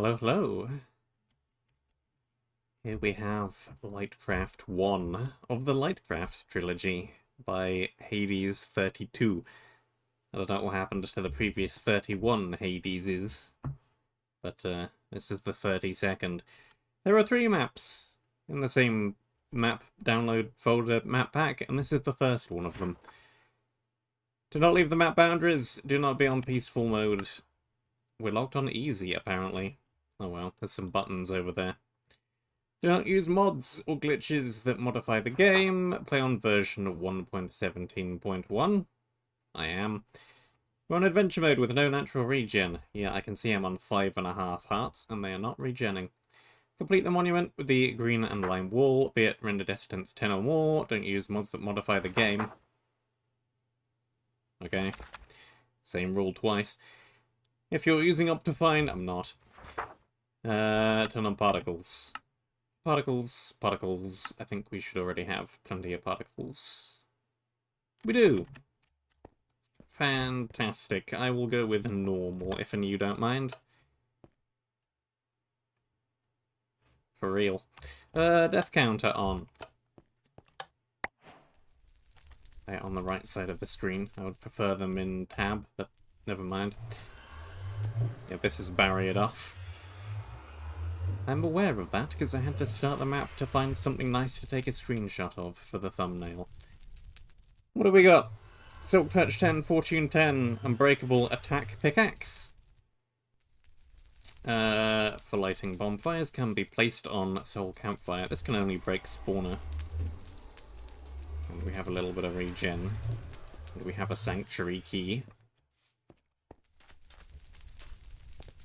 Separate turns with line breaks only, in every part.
Hello, hello. Here we have Lightcraft 1 of the Lightcraft trilogy by Hades32. I don't know what happened to the previous 31 Hadeses, but this is the 32nd. There are 3 maps in the same map download folder map pack, and this is the first one of them. Do not leave the map boundaries, do not be on peaceful mode. We're locked on easy, apparently. Oh well, there's some buttons over there. Do not use mods or glitches that modify the game. Play on version 1.17.1. I am. We're on adventure mode with no natural regen. Yeah, I can see I'm on 5.5 hearts, and they are not regenning. Complete the monument with the green and lime wall, be it render distance 10 or more. Don't use mods that modify the game. Okay. Same rule twice. If you're using Optifine, I'm not. Turn on particles. Particles, particles. I think we should already have plenty of particles. We do. Fantastic. I will go with normal, if you don't mind. For real. Death counter on. They're on the right side of the screen. I would prefer them in tab, but never mind. Yeah, this is barriered off. I'm aware of that, because I had to start the map to find something nice to take a screenshot of for the thumbnail. What do we got? Silk Touch 10, Fortune 10, Unbreakable Attack Pickaxe. For lighting bonfires, can be placed on Soul Campfire. This can only break spawner. And we have a little bit of regen. And we have a Sanctuary Key.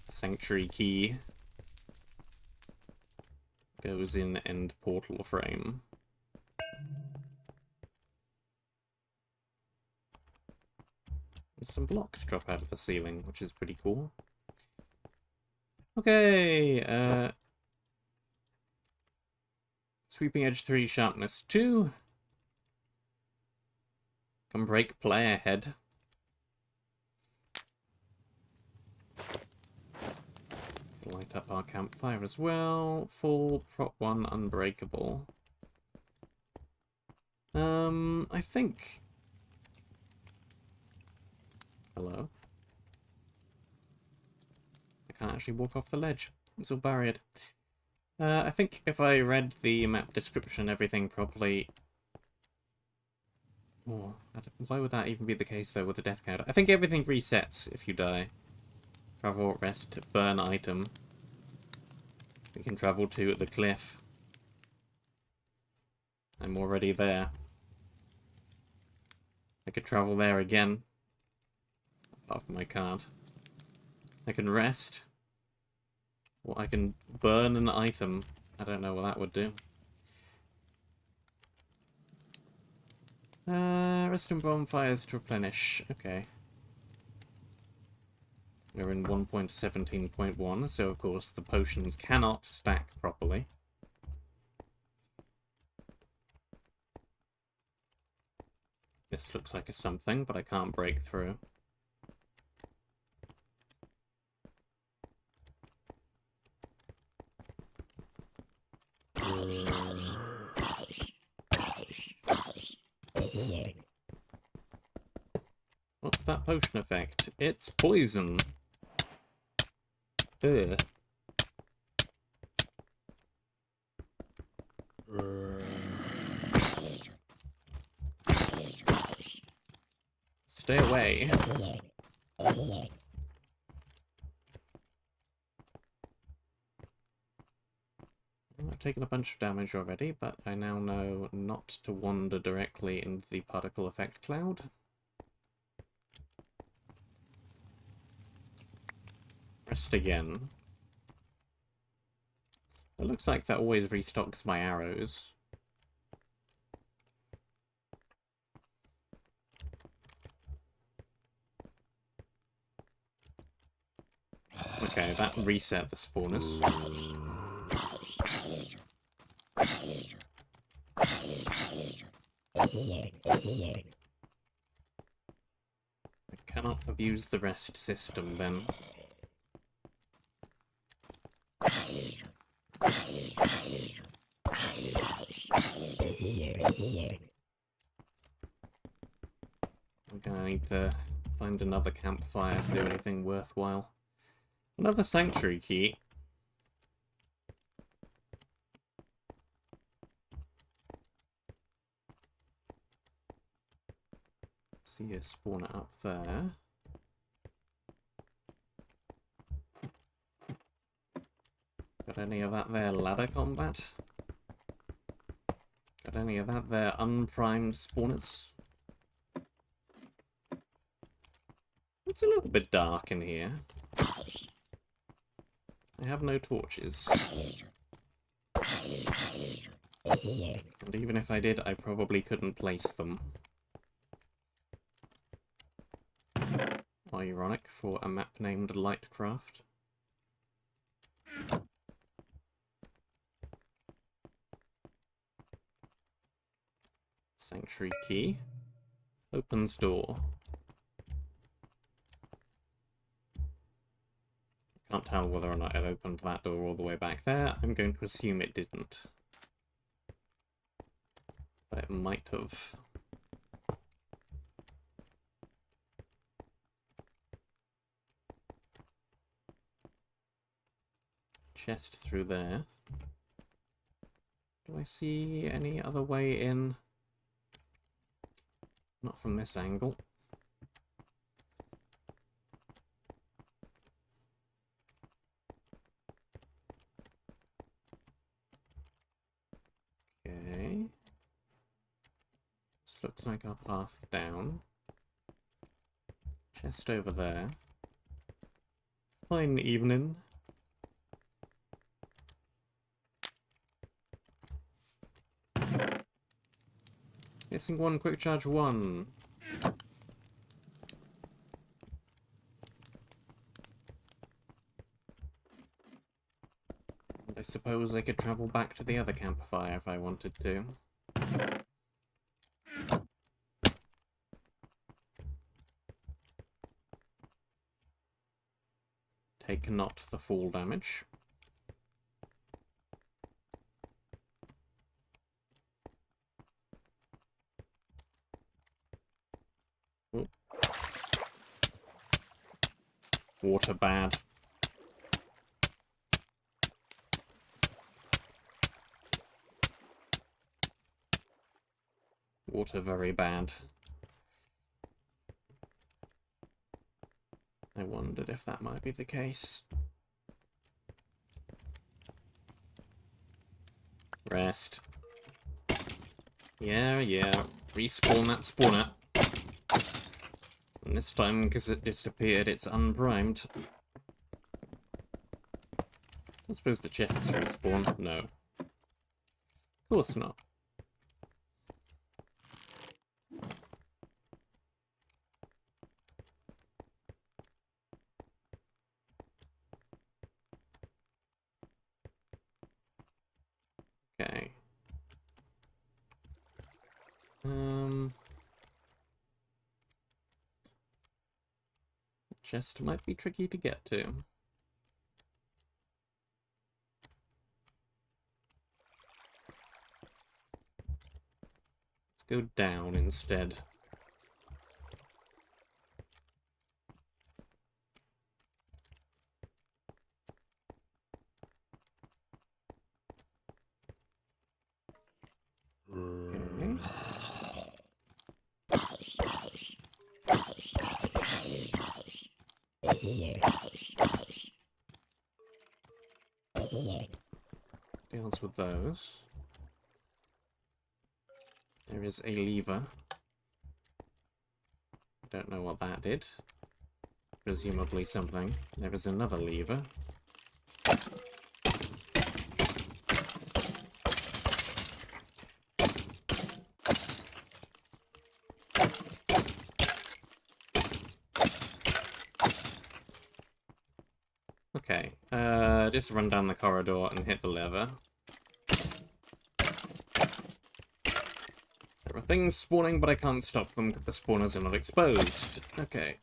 Sanctuary Key goes in end portal frame. And some blocks drop out of the ceiling, which is pretty cool. Okay, Sweeping Edge 3, Sharpness 2. Can break player head. Light up our campfire as well. Full prop 1 unbreakable. I think... Hello? I can't actually walk off the ledge. It's all barriered. I think if I read the map description and everything properly... Oh, why would that even be the case, though, with the death counter? I think everything resets if you die. Travel, rest, burn item. We can travel to the cliff. I'm already there. I could travel there again. Apart from I can't. I can rest. Or I can burn an item. I don't know what that would do. Rest in bonfires to replenish. Okay. We're in 1.17.1, so of course the potions cannot stack properly. This looks like a something, but I can't break through. What's that potion effect? It's poison. Ugh. Stay away. I've taken a bunch of damage already, but I now know not to wander directly into the particle effect cloud. Rest again. It looks like that always restocks my arrows. Okay, that reset the spawners. I cannot abuse the rest system then. I'm gonna need to find another campfire to do anything worthwhile. Another sanctuary key. See a spawner up there. Got any of that there ladder combat? Got any of that there unprimed spawners? It's a little bit dark in here. I have no torches. And even if I did, I probably couldn't place them. Ironic for a map named Lightcraft. Sanctuary key. Opens door. Can't tell whether or not it opened that door all the way back there. I'm going to assume it didn't. But it might have. Chest through there. Do I see any other way in? Not from this angle. Okay. This looks like our path down. Chest over there. Fine evening. Missing one, quick charge one. I suppose I could travel back to the other campfire if I wanted to. Take not the fall damage. Oh. Water bad. Water very bad. I wondered if that might be the case. Rest. Yeah. Respawn that spawner. And this time, because it disappeared, it's unprimed. I suppose the chests respawn. No. Of course not. Okay. Chest might be tricky to get to. Let's go down instead. Okay. Deals with those. There is a lever. I don't know what that did. Presumably something. There is another lever. Okay, just run down the corridor and hit the lever. There are things spawning, but I can't stop them because the spawners are not exposed. Okay.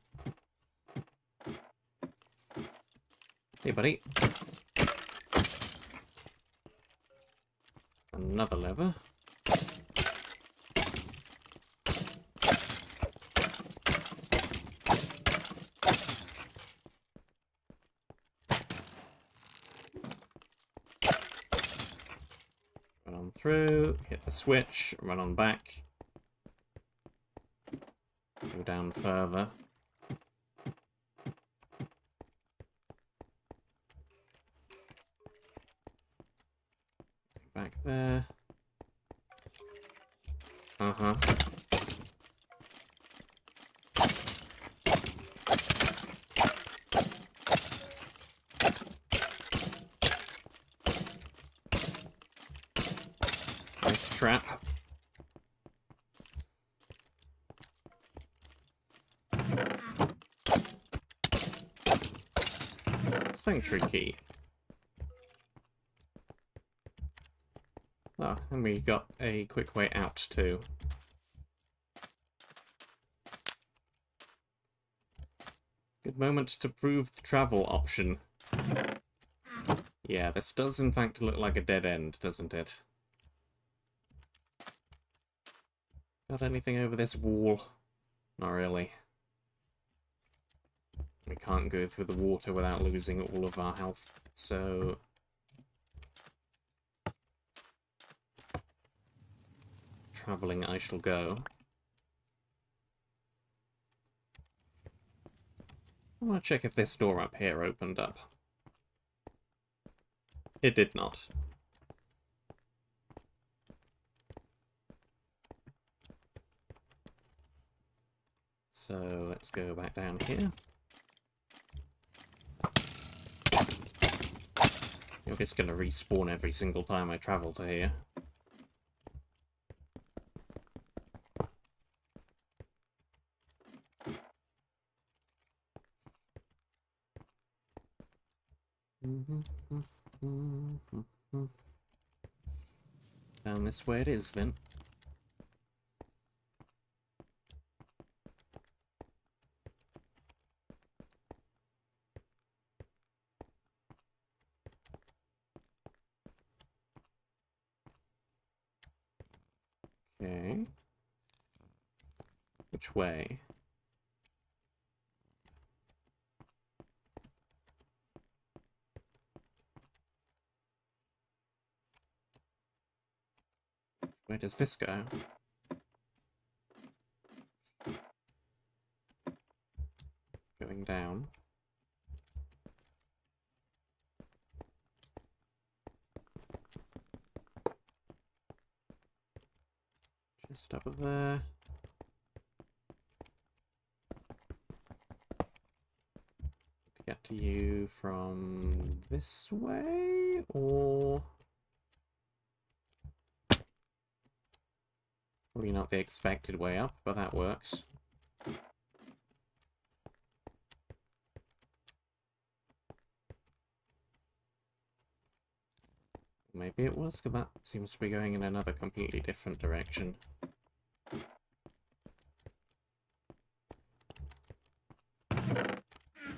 Hey, buddy. another lever. Run on through, hit the switch, run on back. Go down further. Back there. Uh-huh. Nice trap. Sanctuary key. Ah, and we got a quick way out too. Good moment to prove the travel option. Yeah, this does in fact look like a dead end, doesn't it? Got anything over this wall? Not really. We can't go through the water without losing all of our health, so... Travelling I shall go. I want to check if this door up here opened up. It did not. So let's go back down here. You're just going to respawn every single time I travel to here. Down this way it is, then. Okay. Which way? Where does this go? Going down. Just up there. To get to you from this way, or... Probably not the expected way up, but that works. Maybe it was, because that seems to be going in another completely different direction.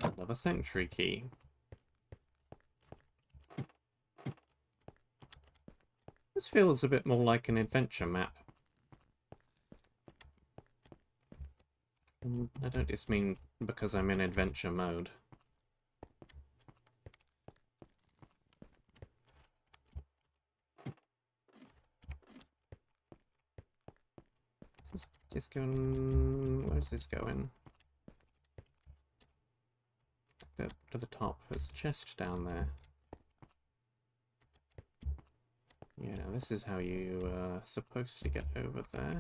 Another sanctuary key. This feels a bit more like an adventure map. And I don't just mean because I'm in adventure mode. Just going... Where's this going? Up to the top. There's a chest down there. Yeah, this is how you are supposed to get over there.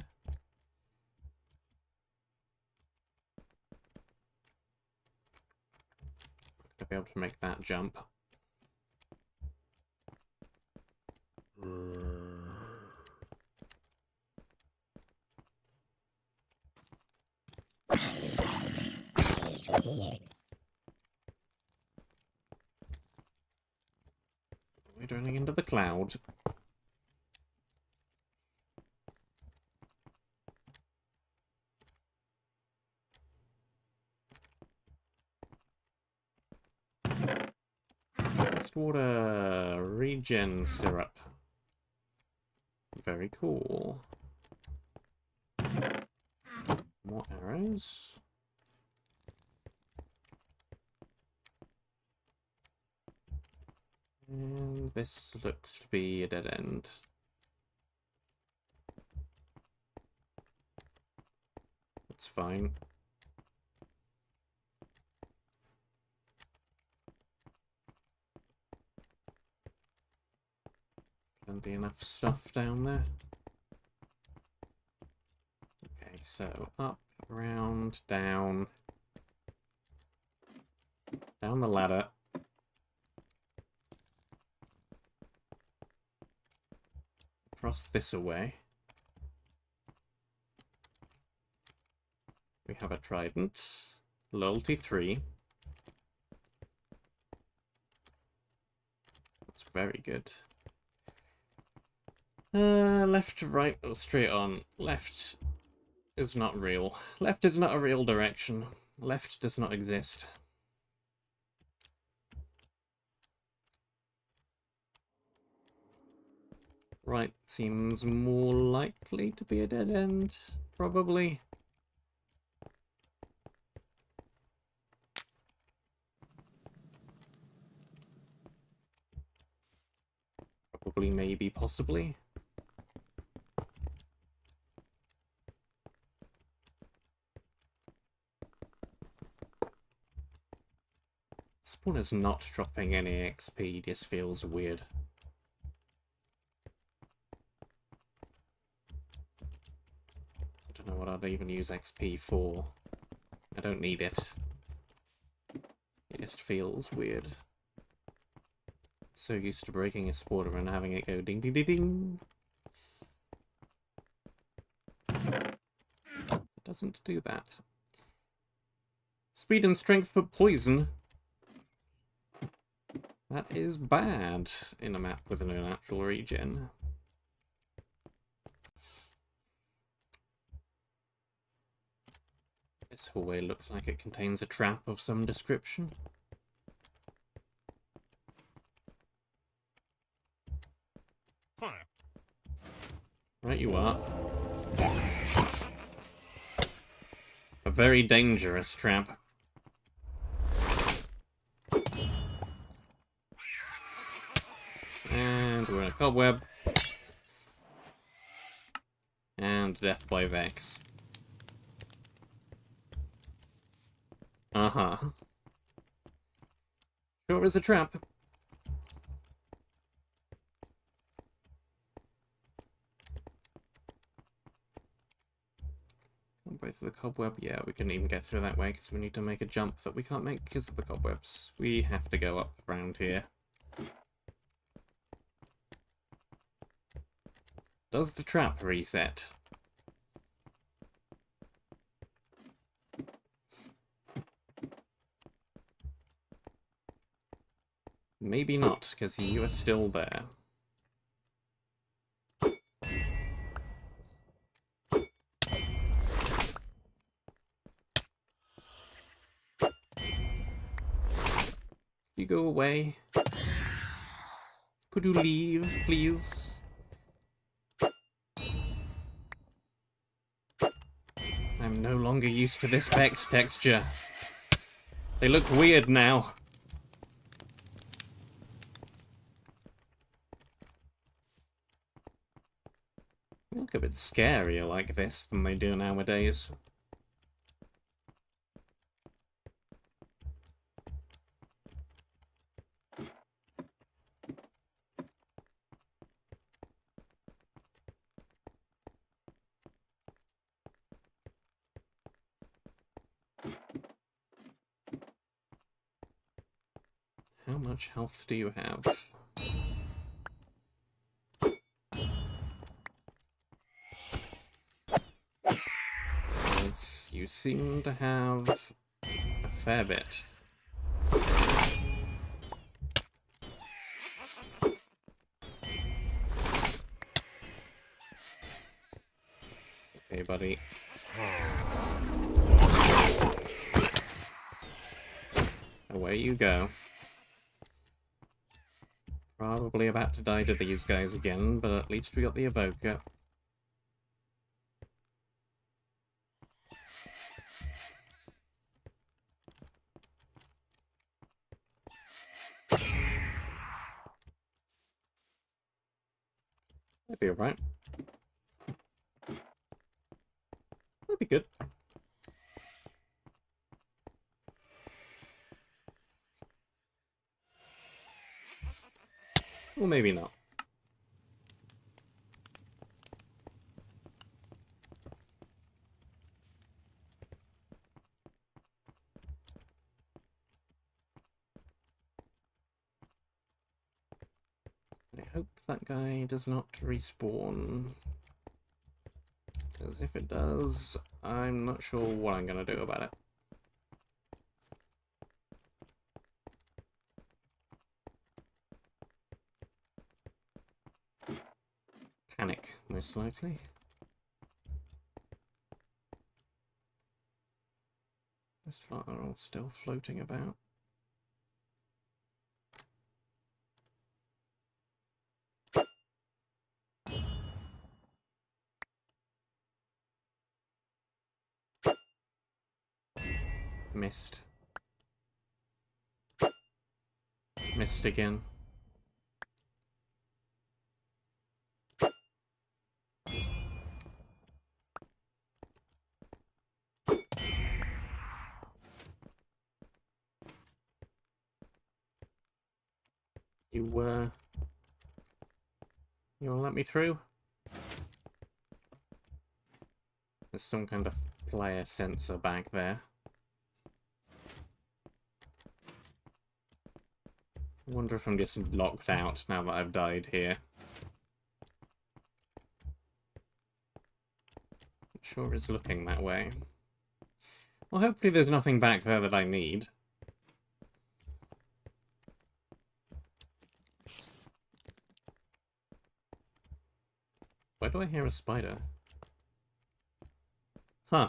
To be able to make that jump. We're running into the cloud. Water regen syrup. very cool. More arrows. And this looks to be a dead end. That's fine. Plenty enough stuff down there. Okay, so up, around, down. Down the ladder. Across this away. We have a trident. Loyalty 3. That's very good. Left to right or straight on? Left is not real. Left is not a real direction. Left does not exist. Right seems more likely to be a dead end, probably. Probably, maybe, possibly. Spawner's not dropping any XP, this feels weird. I don't know what I'd even use XP for. I don't need it. It just feels weird. So used to breaking a spawner and having it go ding ding ding ding. It doesn't do that. Speed and strength but poison. That is bad in a map with an unnatural regen. This hallway looks like it contains a trap of some description. Right you are. A very dangerous trap. And we're in a cobweb. And death by Vex. Uh-huh. Sure is a trap. Both of the cobweb, yeah, we couldn't even get through that way because we need to make a jump that we can't make because of the cobwebs. We have to go up around here. Does the trap reset? Maybe not, because you are still there. You go away. Could you leave, please? I'm no longer used to this Vex texture. They look weird now. They look a bit scarier like this than they do nowadays. How much health do you have? Yes, you seem to have a fair bit. Okay, buddy. Away you go. Probably about to die to these guys again, but at least we got the evoker. That'd be alright. That'd be good. Or maybe not. I hope that guy does not respawn. Because if it does, I'm not sure what I'm going to do about it. Panic, most likely. This lot are all still floating about. Missed. Missed again. You wanna let me through? There's some kind of player sensor back there. I wonder if I'm just locked out now that I've died here. Sure it's looking that way. Well, hopefully there's nothing back there that I need. Why do I hear a spider? Huh.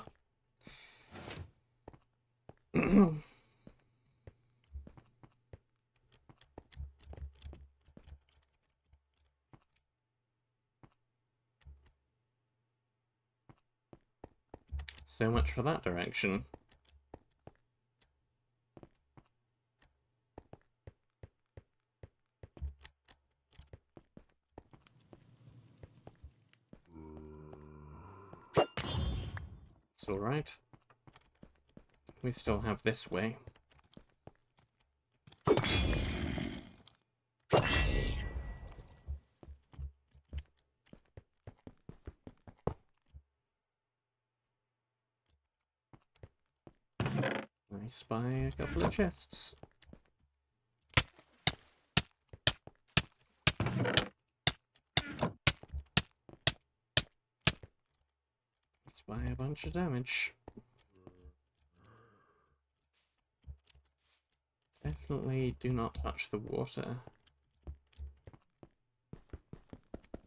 So much for that direction. It's alright. We still have this way. I spy a couple of chests. Spy a bunch of damage. Definitely do not touch the water.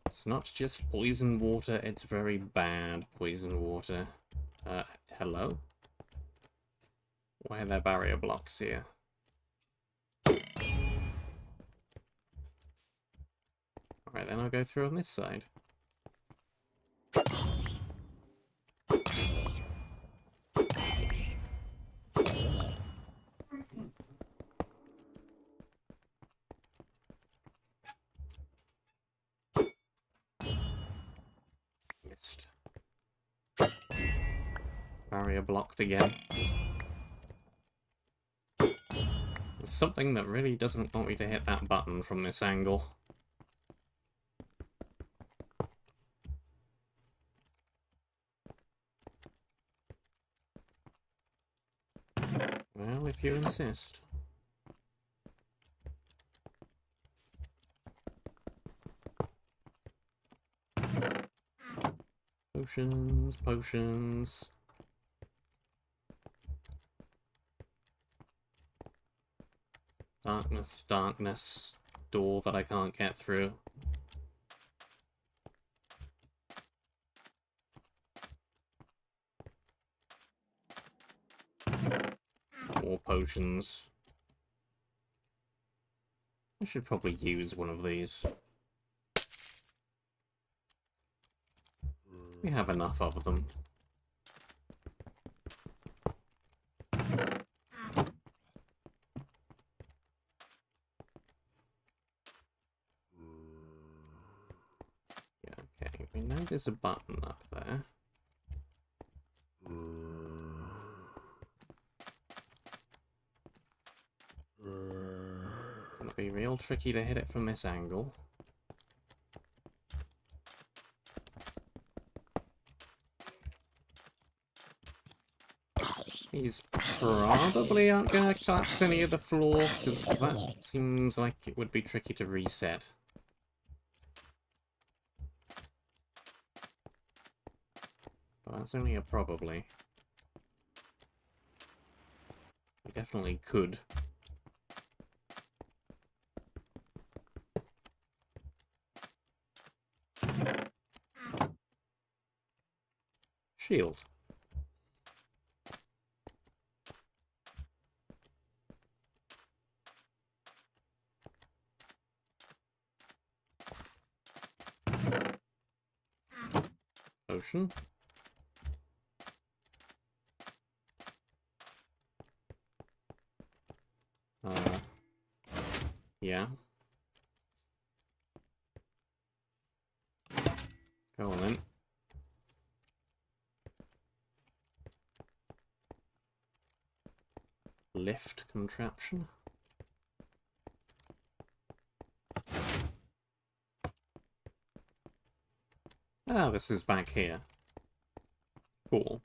It's not just poison water, it's very bad poison water. Hello? Why are there barrier blocks here? Alright, then I'll go through on this side. Missed. Barrier blocked again. There's something that really doesn't want me to hit that button from this angle. Well, if you insist. Potions, potions. Darkness, darkness. Door that I can't get through. More potions. I should probably use one of these. We have enough of them. Yeah, okay. We know there's a button up there. Gonna be real tricky to hit it from this angle. These probably aren't gonna collapse any of the floor, because that seems like it would be tricky to reset. But that's only a probably. We definitely could. Shield. Potion. Yeah. Go on then. Lift contraption. Ah, this is back here. Cool.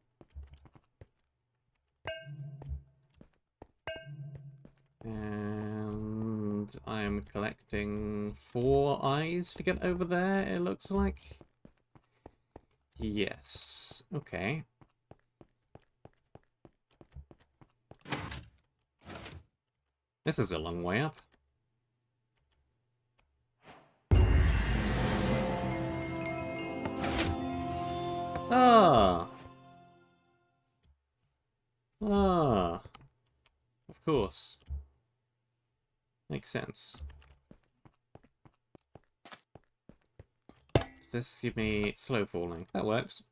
And I am collecting 4 eyes to get over there, it looks like. Yes. Okay. This is a long way up. Ah! Ah! Of course. Makes sense. Does this give me slow falling? That works.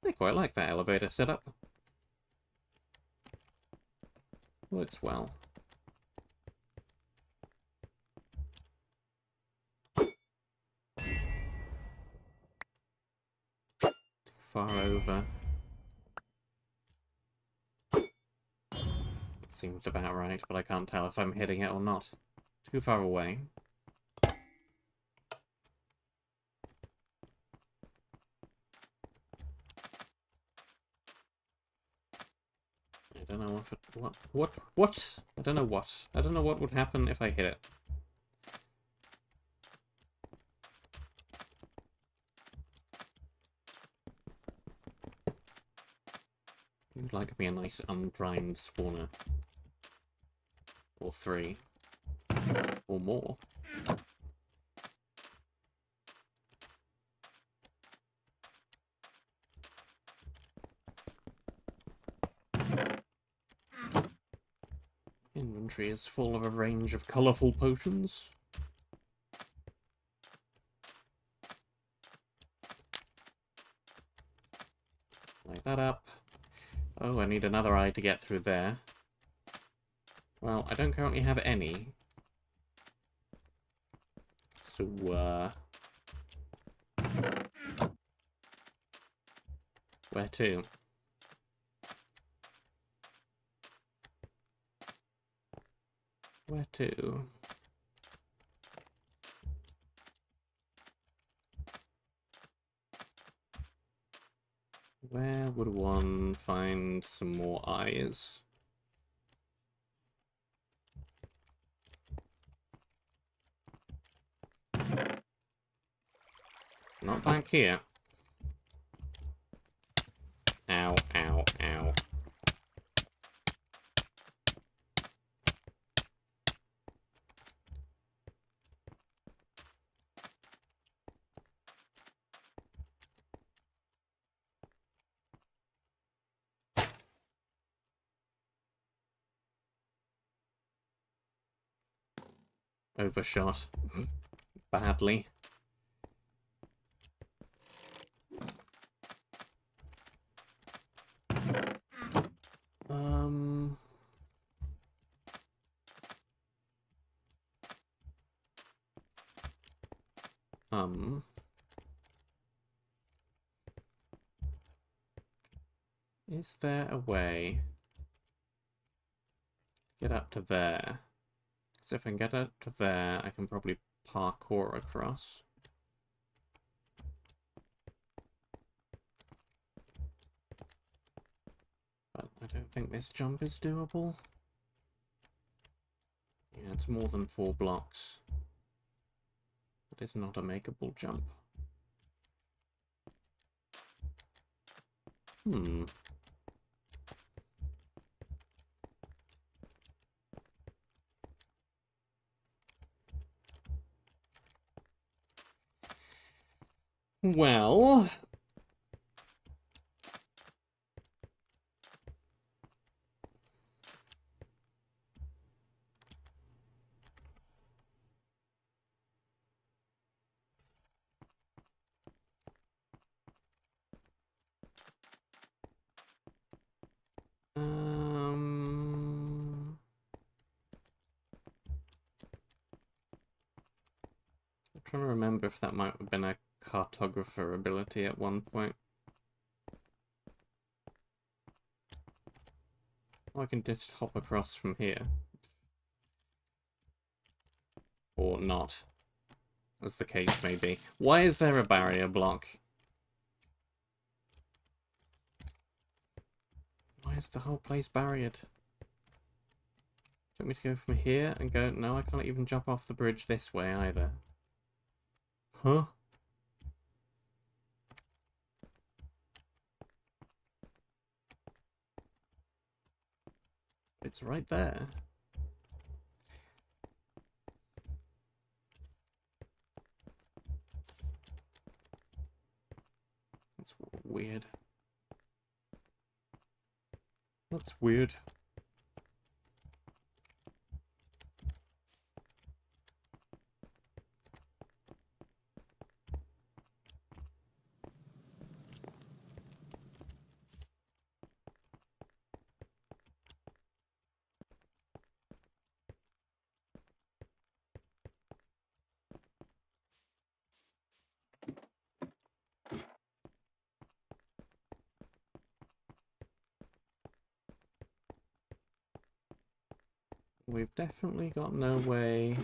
I quite like that elevator setup. Works well. Too far over. Seemed about right, but I can't tell if I'm hitting it or not. Too far away. I don't know if it... What? I don't know what. I don't know what would happen if I hit it. You'd like me a nice unprimed spawner. Or 3. Or more. Inventory is full of a range of colourful potions. Light that up. Oh, I need another eye to get through there. Well, I don't currently have any. So, where to? Where to? Where would one find some more eyes? Not back here. Ow, ow, ow. overshot badly. Is there a way to get up to there? So if I can get up to there, I can probably parkour across. But I don't think this jump is doable. Yeah, it's more than 4 blocks. It is not a makeable jump. Well... I'm trying to remember if that might have been a cartographer ability at one point. Or I can just hop across from here. Or not, as the case may be. Why is there a barrier block? Why is the whole place barriered? Do you want me to go from here and go... No, I can't even jump off the bridge this way either. Huh? It's right there. That's weird. That's weird. We've definitely got no way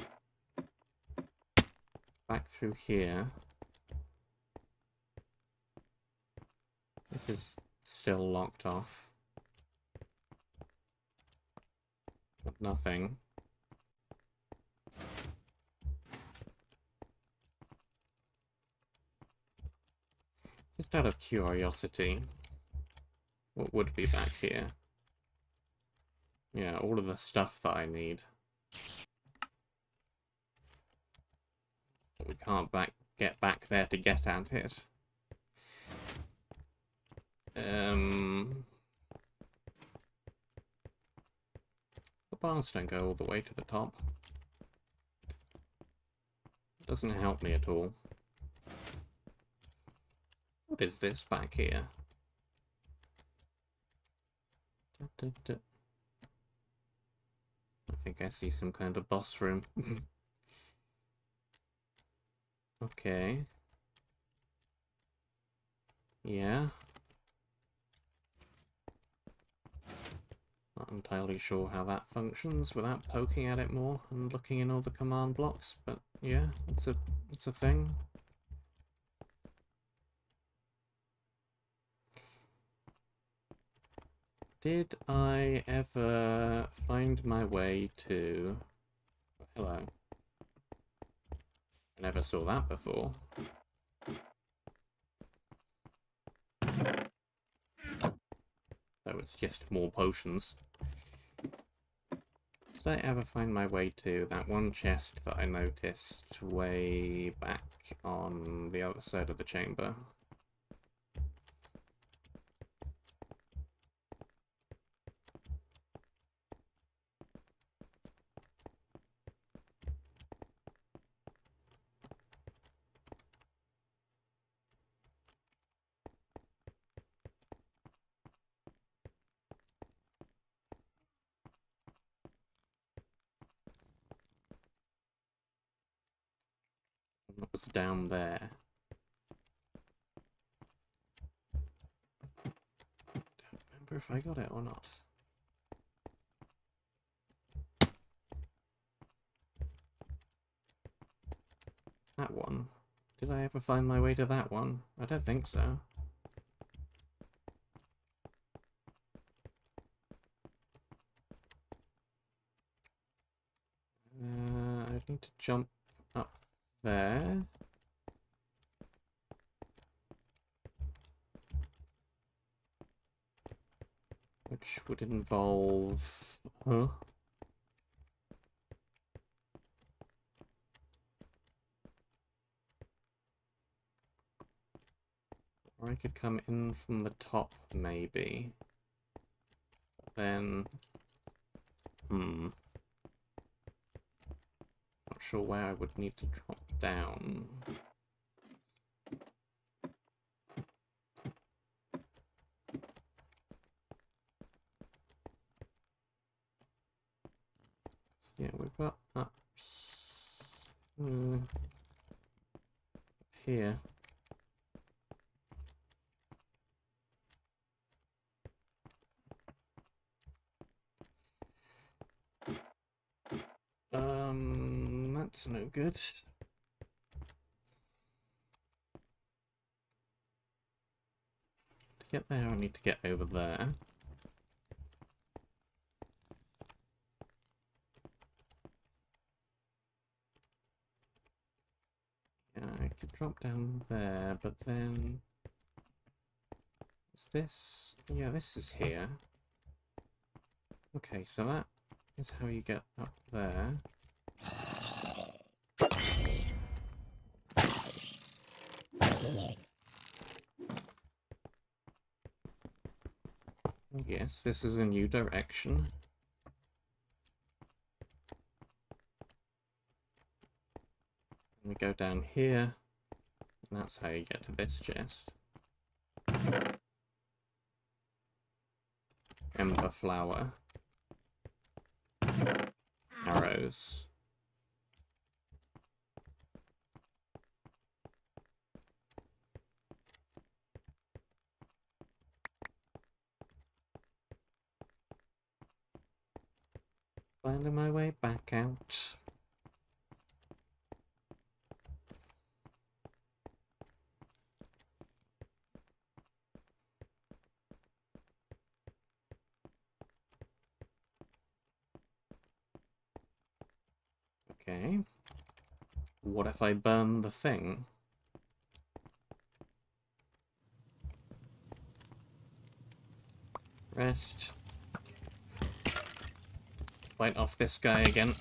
back through here. This is still locked off. But nothing. Just out of curiosity, what would be back here? Yeah, all of the stuff that I need. But we can't get back there to get at it. The bars don't go all the way to the top. It doesn't help me at all. What is this back here? I think I see some kind of boss room. Okay. Yeah. Not entirely sure how that functions without poking at it more and looking in all the command blocks, but yeah, it's a thing. Did I ever find my way to... Hello. I never saw that before. So it's just more potions. Did I ever find my way to that one chest that I noticed way back on the other side of the chamber? That was down there. Don't remember if I got it or not. That one. Did I ever find my way to that one? I don't think so. I need to jump up there. Which would involve... Huh? Or I could come in from the top, maybe. Then... Not sure where I would need to drop down. So yeah, we've got up here. That's no good. To get there, I need to get over there. Yeah, I could drop down there, but then... Is this... Yeah, this is here. Okay, so that is how you get up there. Yes, this is a new direction. We go down here, and that's how you get to this chest. Ember flower. Arrows. Finding my way back out. Okay. What if I burn the thing? Rest. Fight off this guy again.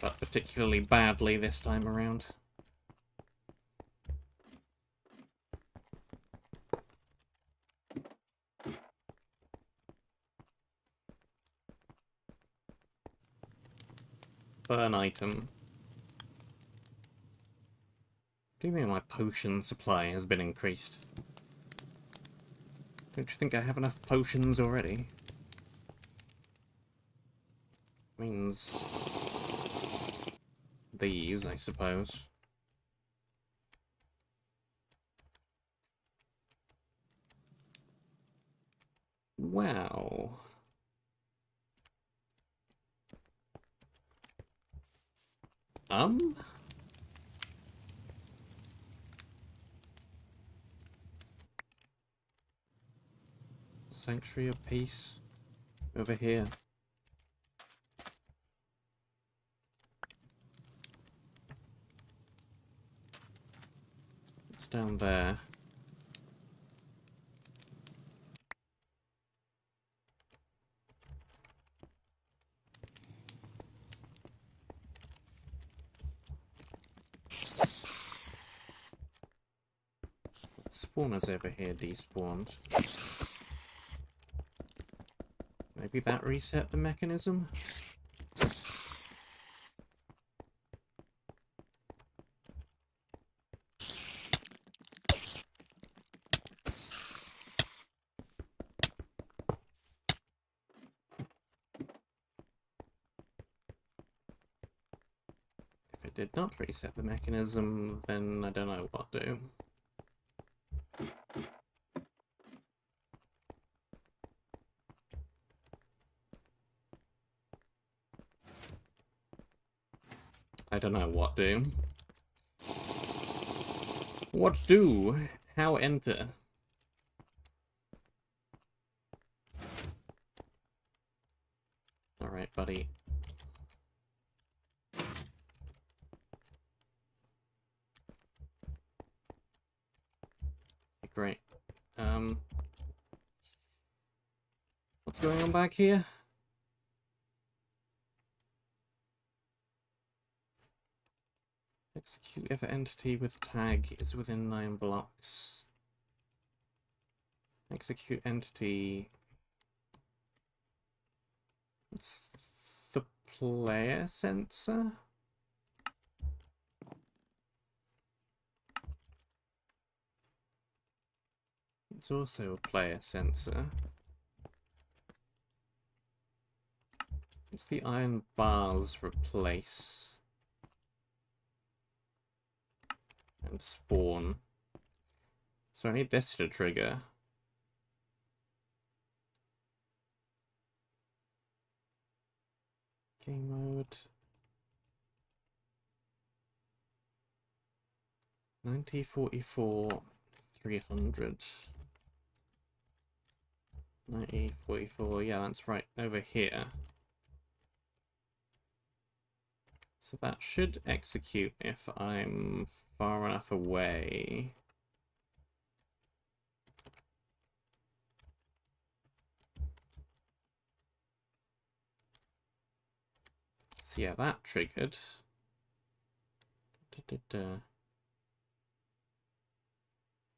But particularly badly this time around. Burn item. What do you mean my potion supply has been increased? Don't you think I have enough potions already? Means... these, I suppose. Well... Sanctuary of Peace. Over here. It's down there. Spawners over here despawned. Maybe that reset the mechanism? did not reset the mechanism, then I don't know what to do. I don't know what do. What do? How enter? Alright, buddy. Great. What's going on back here? Execute if entity with tag is within 9 blocks. Execute entity. It's the player sensor? It's also a player sensor. It's the iron bars replace and spawn. So I need this to trigger. Game mode. 9044 300. 9044, yeah, that's right over here. So that should execute if I'm far enough away. So yeah, that triggered.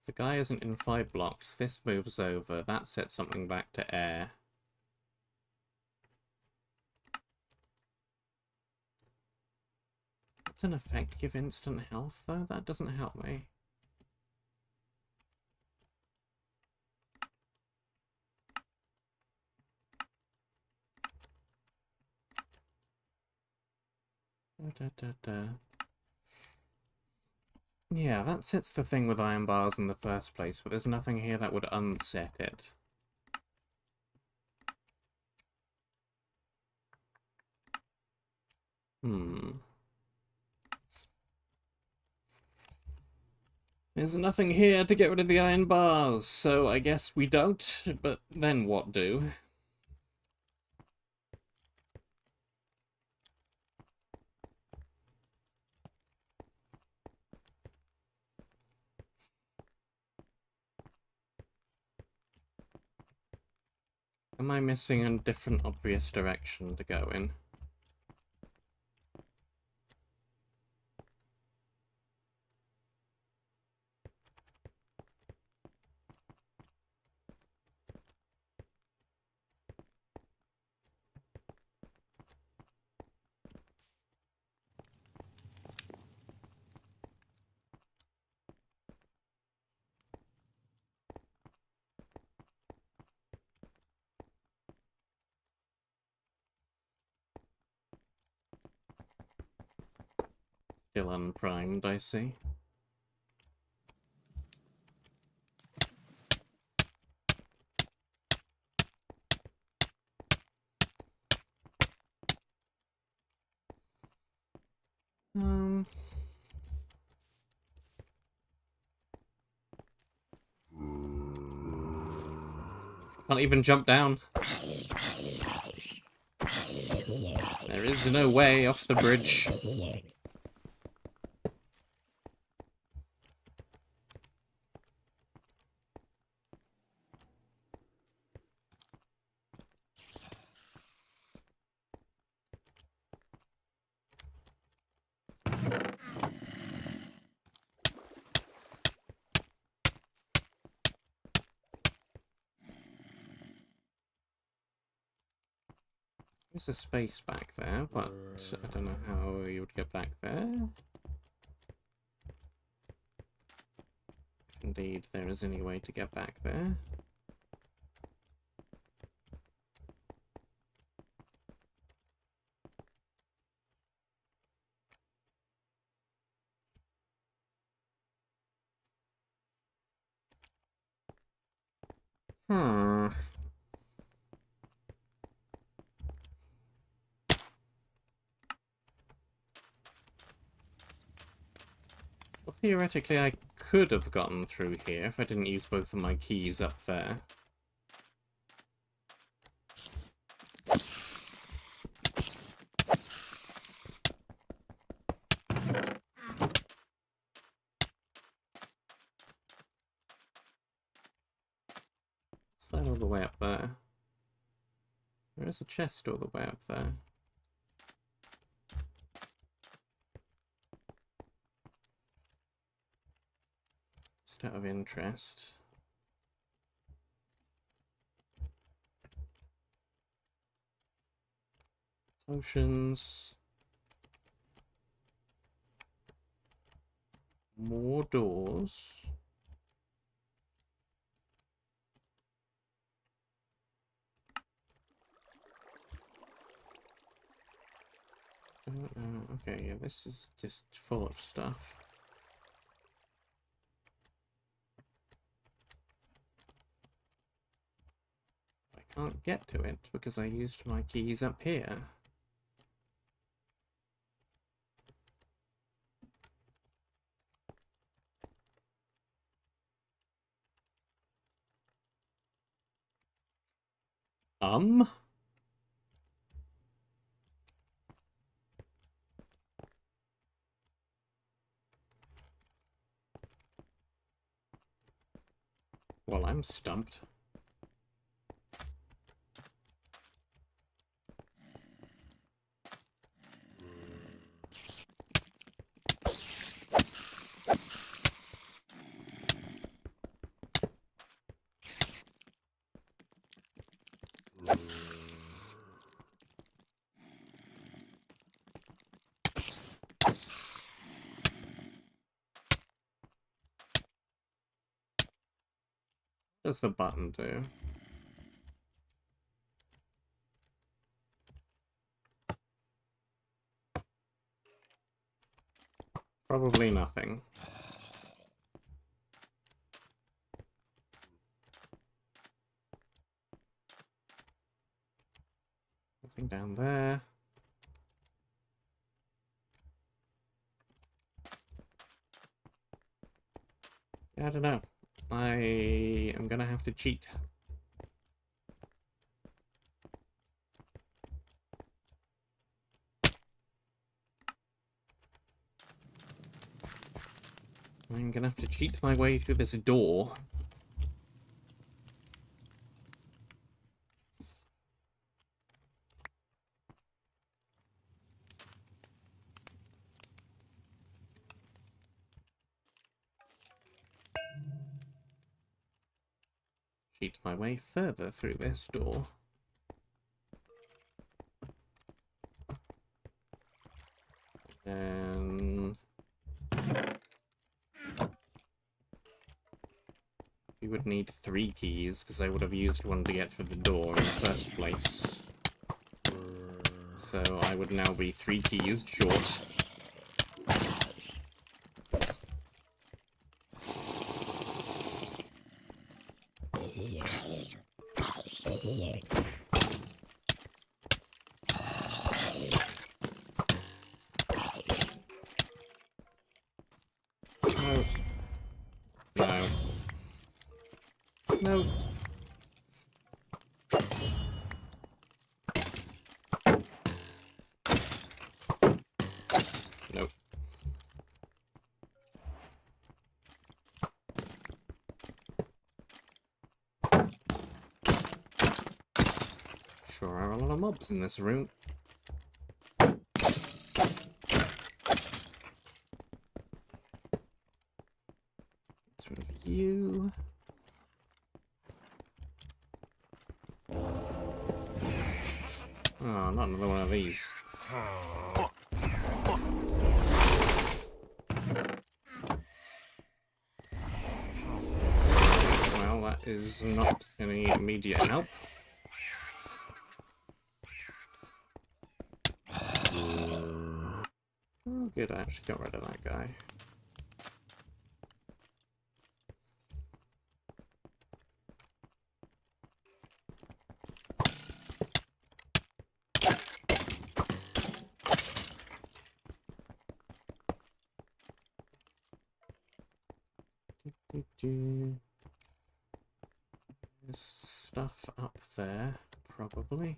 The guy isn't in 5 blocks. This moves over. That sets something back to air. It's an effect give instant health, though? That doesn't help me. Yeah, that sets the thing with iron bars in the first place, but there's nothing here that would unset it. There's nothing here to get rid of the iron bars, so I guess we don't, but then what do? Am I missing a different obvious direction to go in? Still unprimed, I see. Can't even jump down. There is no way off the bridge. There's a space back there, but I don't know how you would get back there. If indeed there is any way to get back there. Hmm. Well, theoretically, I could have gotten through here if I didn't use both of my keys up there. Is that all the way up there? There is a chest all the way up there. Just out of interest. Potions. More doors. Okay, yeah, this is just full of stuff. I can't get to it because I used my keys up here. Well, I'm stumped. What does the button do? Probably nothing. Nothing down there. Yeah, I don't know. I am gonna have to cheat. I'm gonna have to cheat my way through this door. Cheat my way further through this door. And we would need 3 keys, because I would have used one to get through the door in the first place. So I would now be 3 keys short. No. No. Nope. Sure are a lot of mobs in this room. Let's review. Oh, not another one of these. Well, that is not any immediate help. Oh, good, I actually got rid of that guy. There's stuff up there, probably.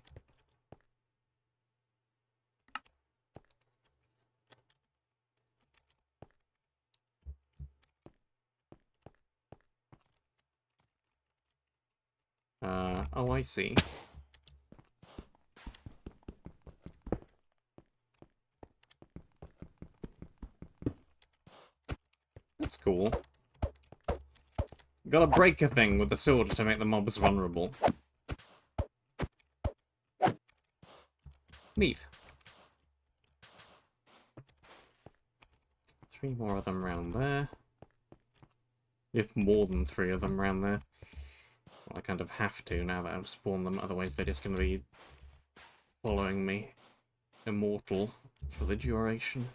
Oh, I see. That's cool. Gotta break a thing with the sword to make the mobs vulnerable. Neat. 3 more of them around there. If more than 3 of them around there. Well, I kind of have to now that I've spawned them, otherwise they're just gonna be following me immortal for the duration.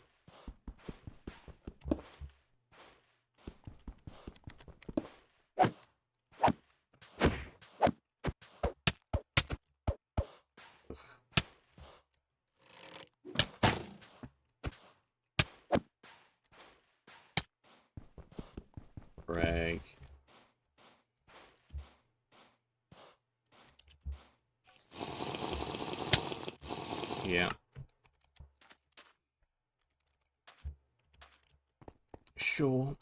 Break. Yeah. Sure.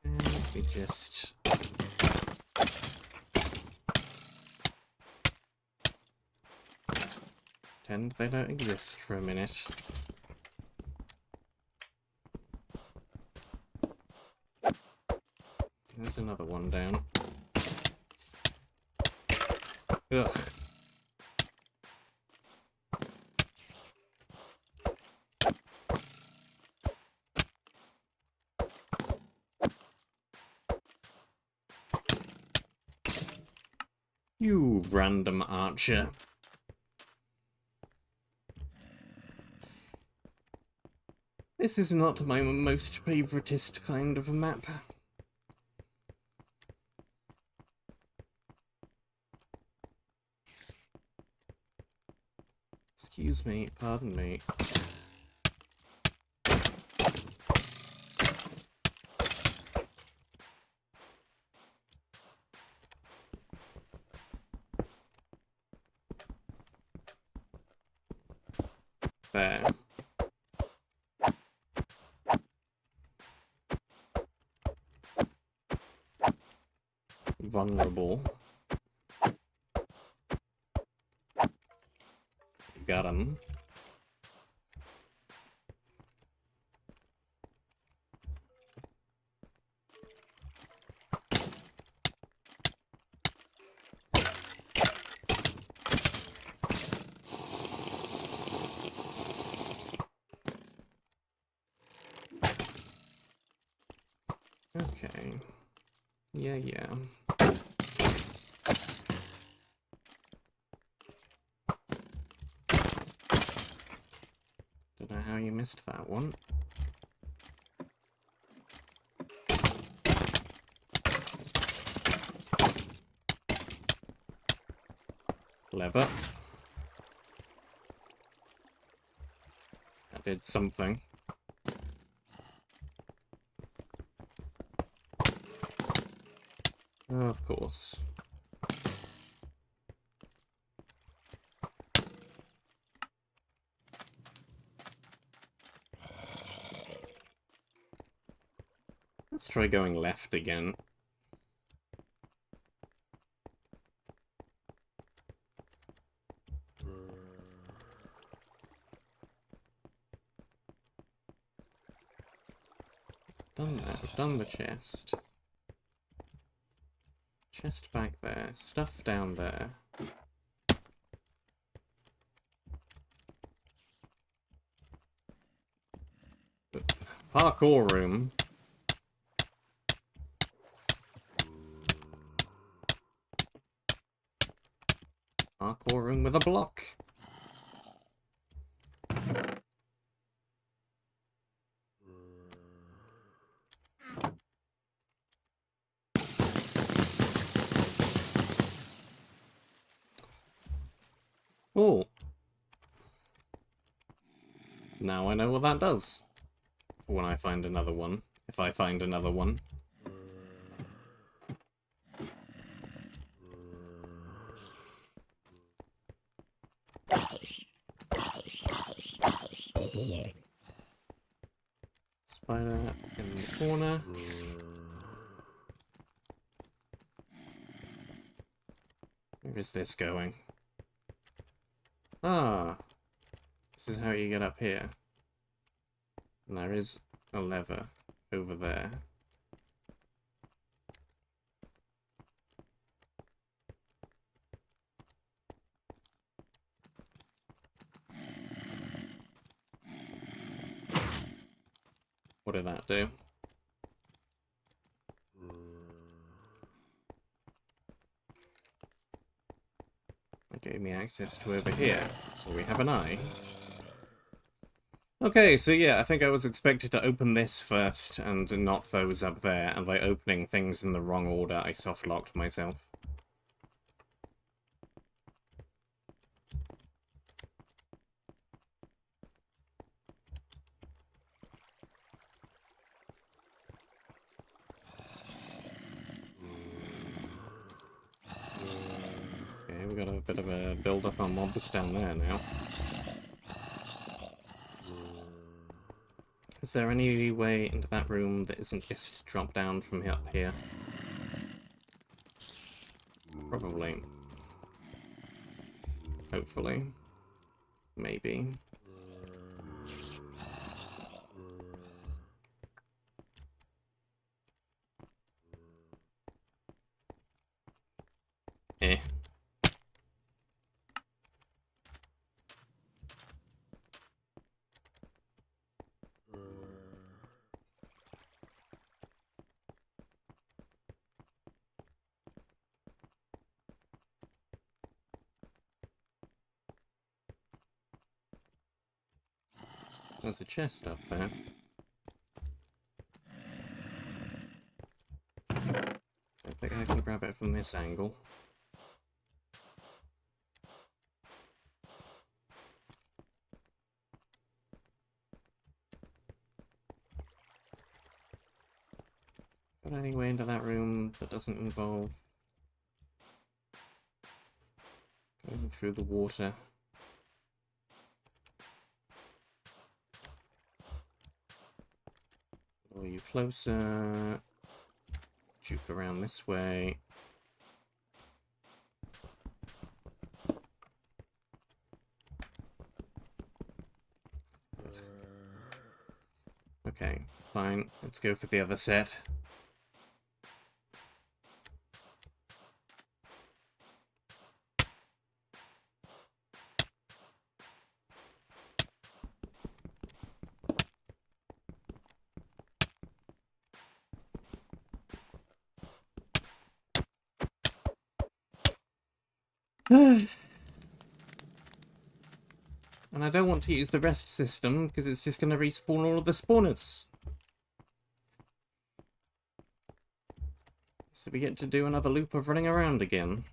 And we just... pretend they don't exist for a minute. There's another one down. Ugh. You random archer. This is not my most favoritist kind of a map. Excuse me, pardon me. There. Vulnerable. Got him. Okay. Yeah. Don't know how you missed that one. Clever. That did something. Oh, of course. Let's try going left again. Done that. Done the chest. Chest back there. Stuff down there. Parkour room. Parkour room with a block. Oh. Now I know what that does. For when I find another one. If I find another one. Spider in the corner. Where is this going? Ah. This is how you get up here. And there is a lever over there. What did that do? It gave me access to over here, where we have an eye. Okay, so yeah, I think I was expected to open this first and not those up there, and by opening things in the wrong order, I soft-locked myself. Okay, we got a bit of a build-up on mobs down there now. Is there any way into that room that isn't just drop down from up here? Probably. Hopefully. Maybe. Eh. There's a chest up there. I think I can grab it from this angle. Got any way into that room that doesn't involve going through the water? Are you closer? Juke around this way. Okay, fine. Let's go for the other set. And I don't want to use the rest system because it's just going to respawn all of the spawners. So we get to do another loop of running around again.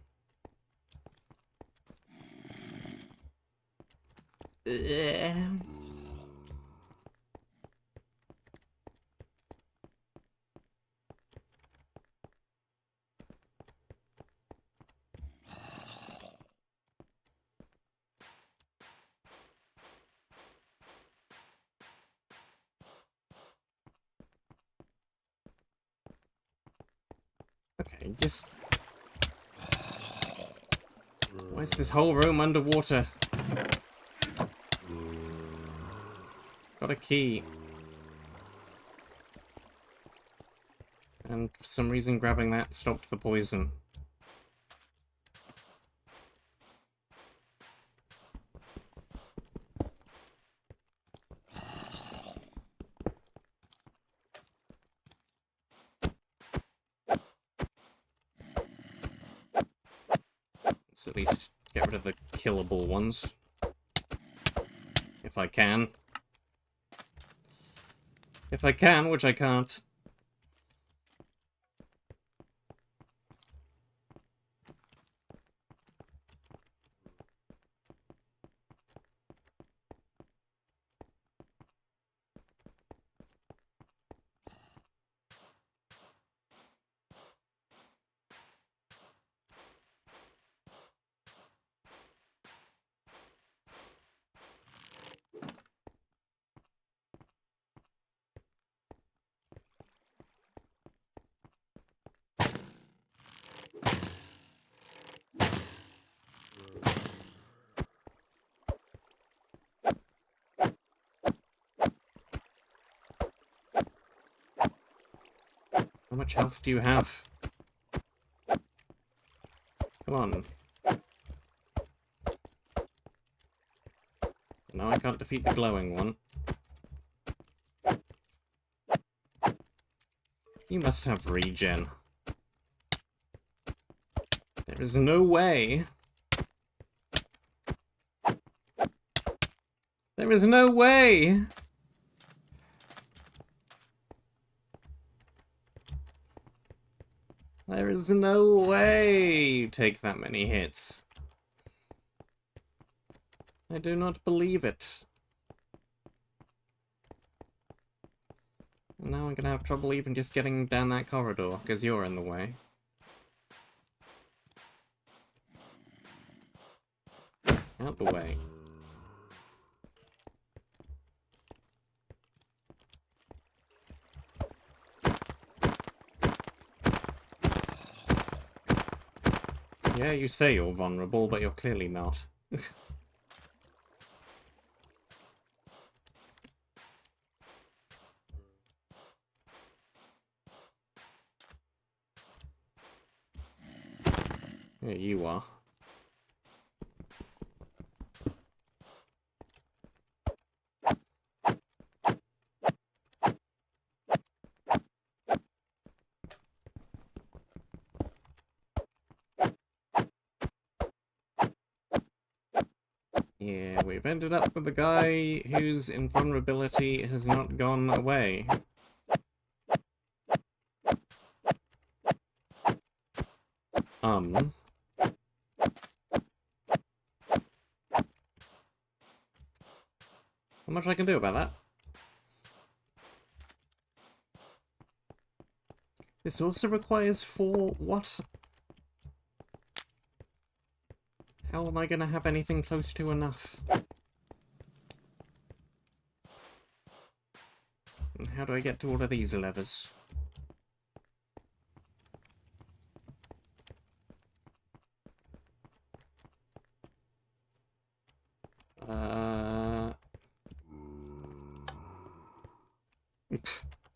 Okay, just... Why is this whole room underwater? Got a key. And for some reason grabbing that stopped the poison. Let's at least get rid of the killable ones. If I can. If I can, which I can't. How much health do you have? Come on. No, I can't defeat the glowing one. You must have regen. There is no way. There is no way! There is no way you take that many hits. I do not believe it. And now I'm gonna have trouble even just getting down that corridor, because you're in the way. Out the way. Yeah, you say you're vulnerable, but you're clearly not. Yeah, you are. Yeah, we've ended up with a guy whose invulnerability has not gone away. Not much I can do about that. This also requires 4... what? How am I gonna have anything close to enough? And how do I get to all of these levers?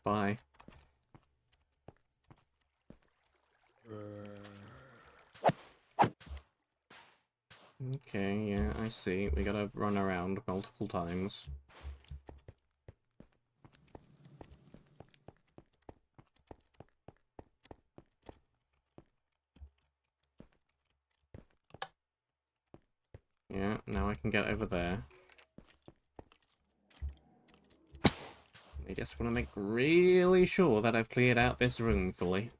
Bye. Okay, yeah, I see. We gotta run around multiple times. Yeah, now I can get over there. I just want to make really sure that I've cleared out this room fully.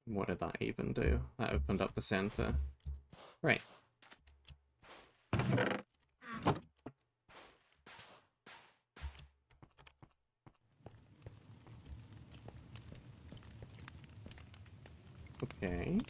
What did that even do? That opened up the center. Right. Okay.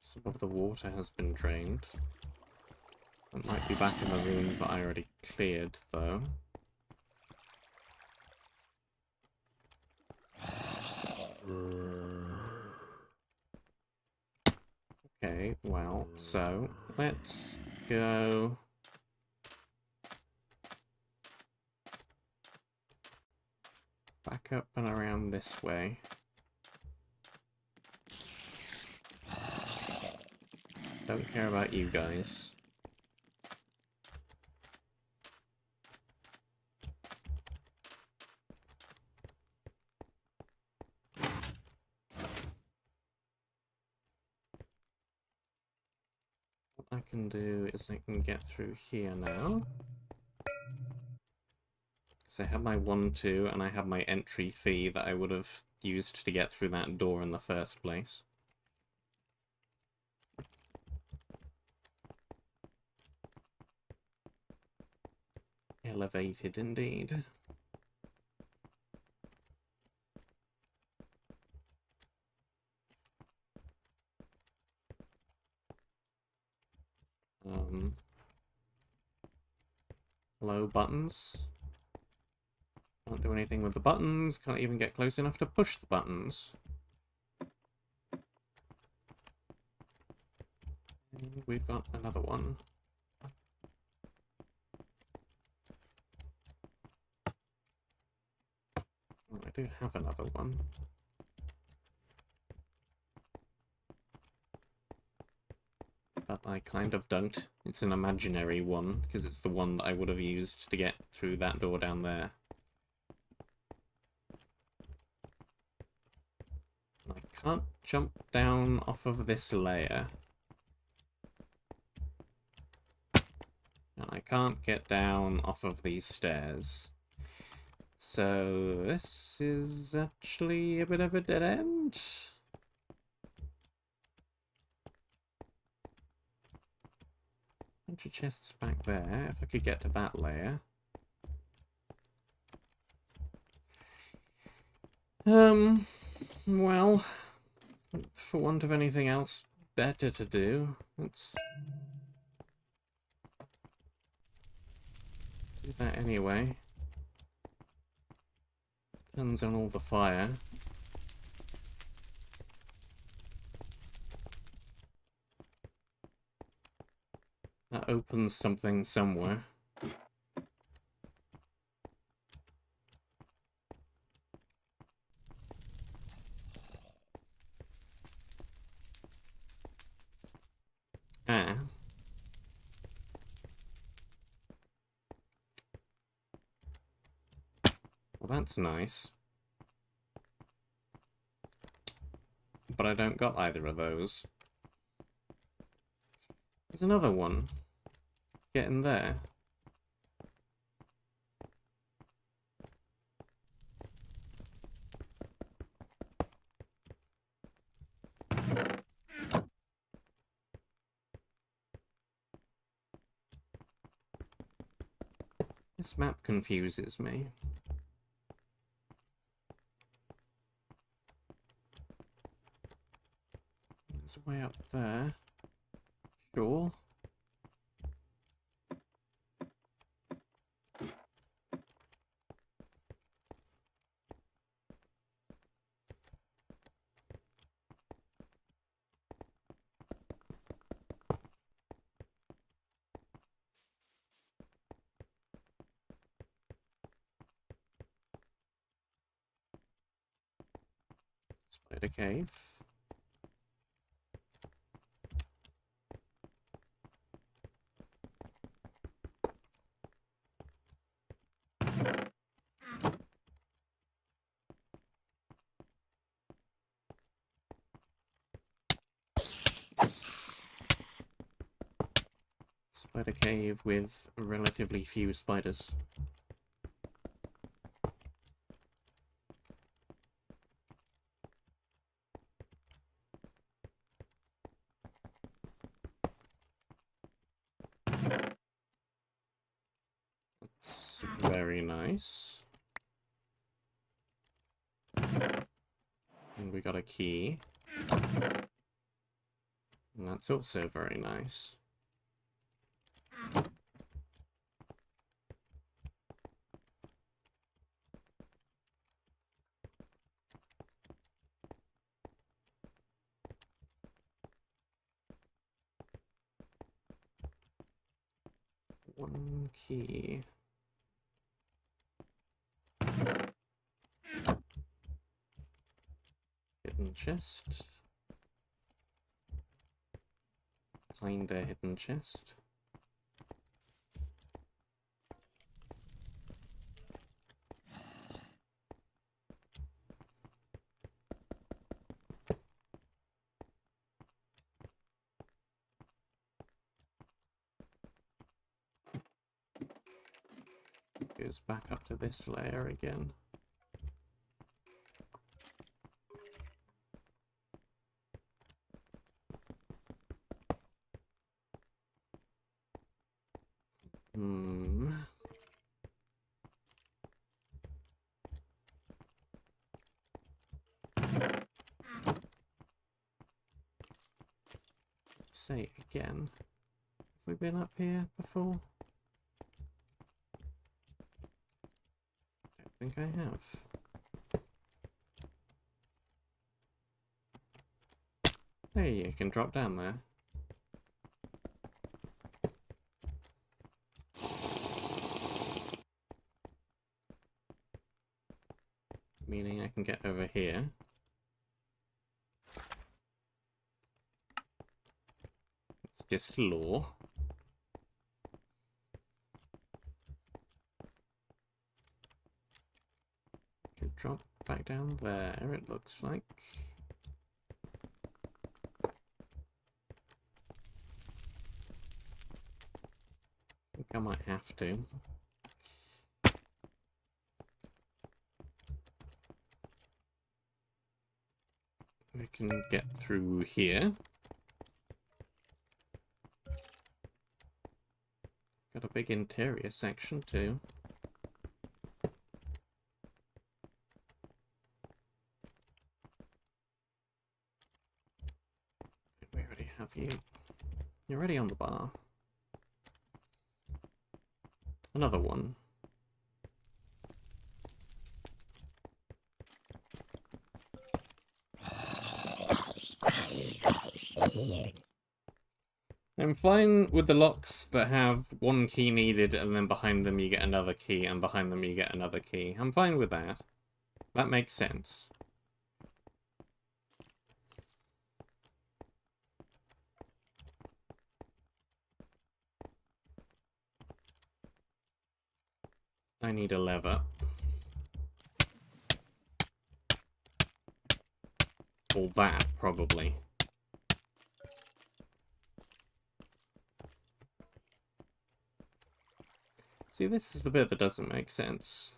Some of the water has been drained. It might be back in the room that I already cleared, though. Okay, well, so let's go... back up and around this way. Don't care about you guys. What I can do is I can get through here now. Because I have my 1-2 and I have my entry fee that I would have used to get through that door in the first place. Elevated indeed. Hello, buttons. Can't do anything with the buttons. Can't even get close enough to push the buttons. And we've got another one. Oh, I do have another one. But I kind of don't. It's an imaginary one, because it's the one that I would have used to get through that door down there. I can't jump down off of this layer. And I can't get down off of these stairs. So this is actually a bit of a dead end. Bunch of chests back there, if I could get to that layer. Well, for want of anything else better to do, let's do that anyway. Turns on all the fire. That opens something somewhere. Ah. Well, that's nice. But I don't got either of those. There's another one. Get in there. This map confuses me. There's a way up there. Sure. Spider cave. Spider cave with relatively few spiders. That's very nice. And we got a key. And that's also very nice. One key. Hidden chest. Kinda hidden chest. Goes back up to this layer again. Say again. we been up here before? I don't think I have. Hey, you can drop down there. Meaning I can get over here. It's just law. Could drop back down there, it looks like. I think I might have to. We can get through here. Got a big interior section too. We already have you. You're already on the bar. Another one. I'm fine with the locks that have one key needed and then behind them you get another key and behind them you get another key. I'm fine with that. That makes sense. I need a lever. Or that, probably. See, this is the bit that doesn't make sense.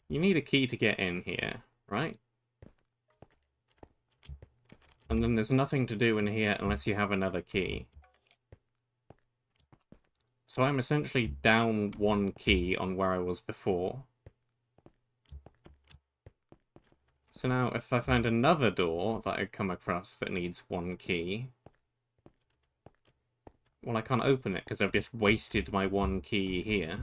You need a key to get in here, right? And then there's nothing to do in here unless you have another key. So I'm essentially down one key on where I was before. So now, if I find another door that I come across that needs one key... Well, I can't open it because I've just wasted my one key here.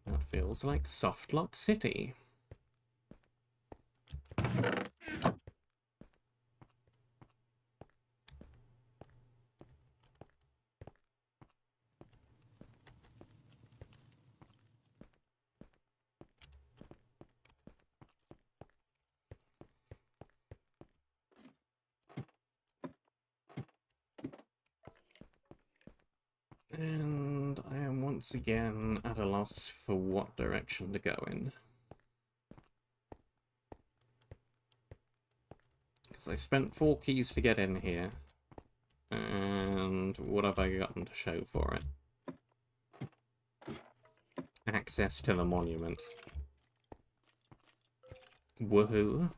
That feels like Softlock City. And I am once again at a loss for what direction to go in. Because I spent 4 keys to get in here. And what have I gotten to show for it? Access to the monument. Woohoo.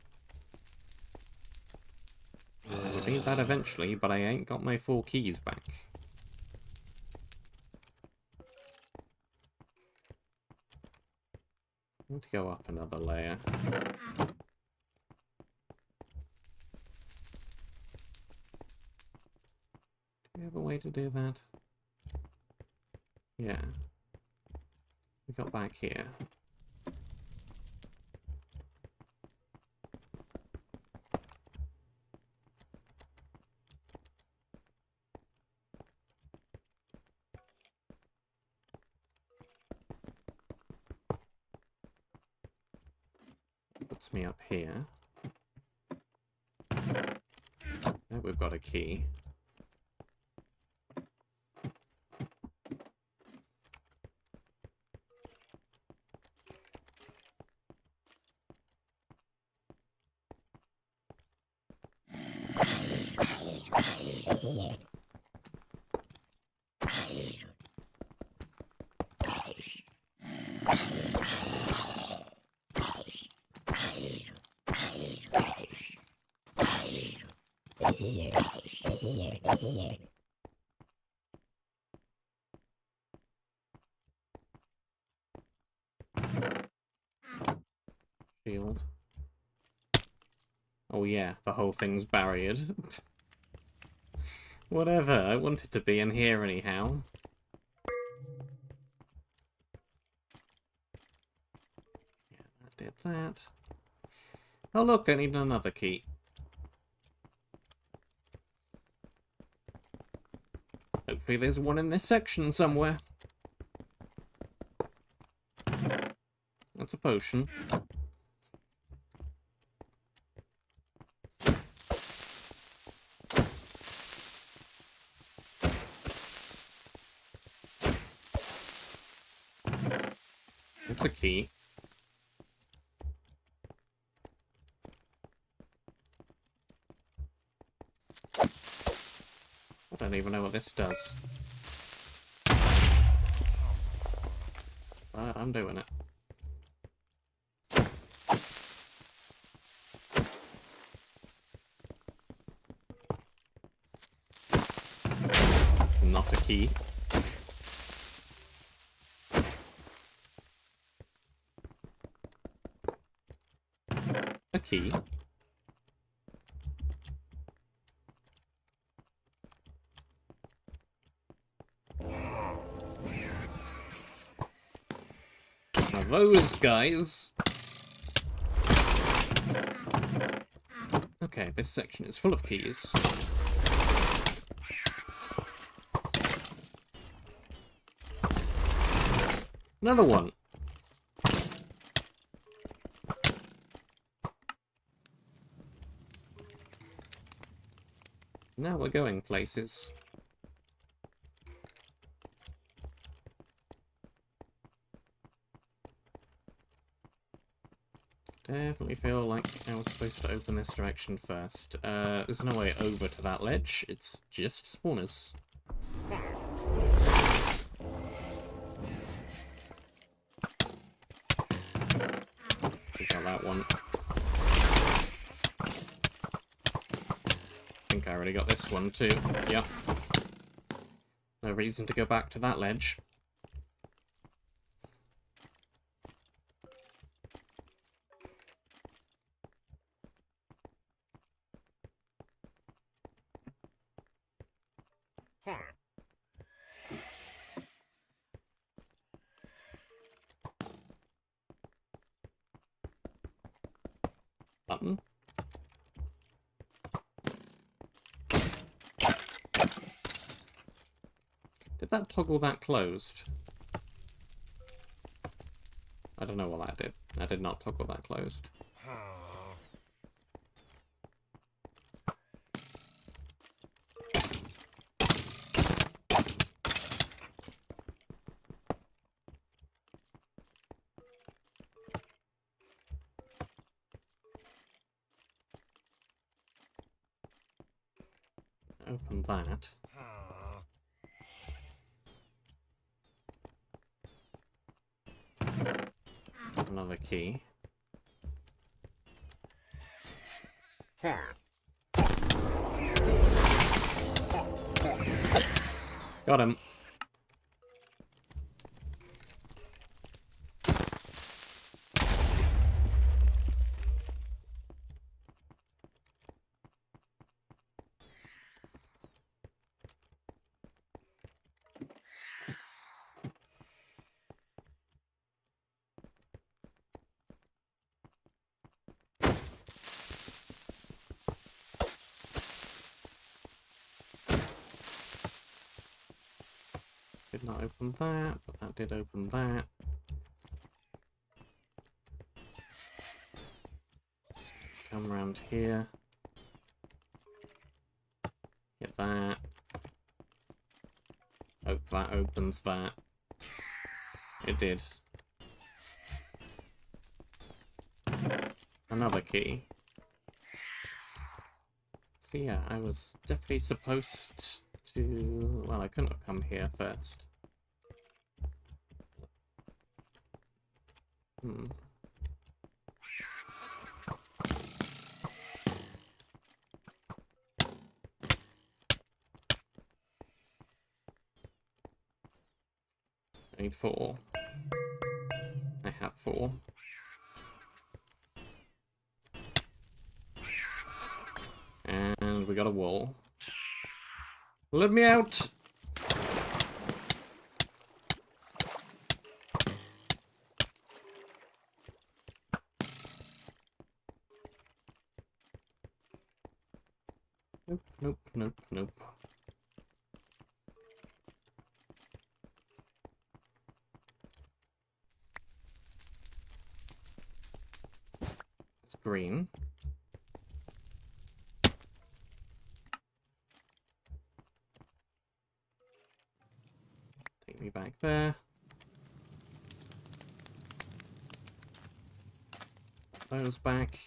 I'll need that eventually, but I ain't got my 4 keys back. Need to go up another layer. Do we have a way to do that? Yeah. We got back here. Puts me up here. There we've got a key. Shield. Oh yeah, the whole thing's barriered. Whatever, I wanted to be in here anyhow. Yeah, that did that. Oh look, I need another key. Hopefully there's one in this section somewhere. That's a potion. It's a key. I don't even know what this does. But I'm doing it. Not a key. A key. Now those guys. Okay, this section is full of keys. Another one. Now we're going places. Definitely feel like I was supposed to open this direction first. There's no way over to that ledge. It's just spawners. We got that one. I think I already got this one too. Yep. No reason to go back to that ledge. Button. Did that toggle that closed? I don't know what that did. I did not toggle that closed. Open that. Another key. Got him. Did not open that, but that did open that. Come around here. Get that. Hope that opens that. It did. Another key. So yeah, I was definitely supposed to... Well, I couldn't have come here first. Hmm. I need 4. I have 4. And we got a wall. Let me out! Nope, nope, nope, nope. It's green. Take me back there. Those back.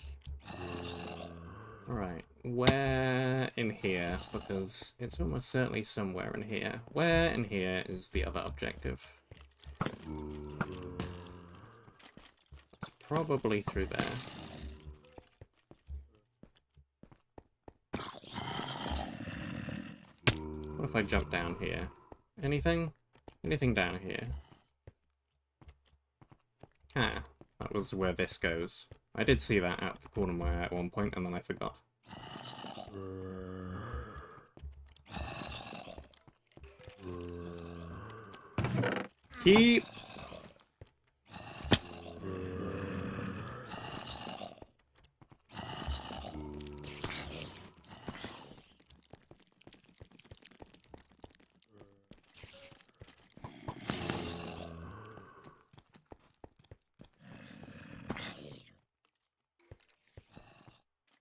Right, where in here? Because it's almost certainly somewhere in here. Where in here is the other objective? It's probably through there. What if I jump down here? Anything? Anything down here? Ah, that was where this goes. I did see that at the corner of my eye at one point, and then I forgot. Key!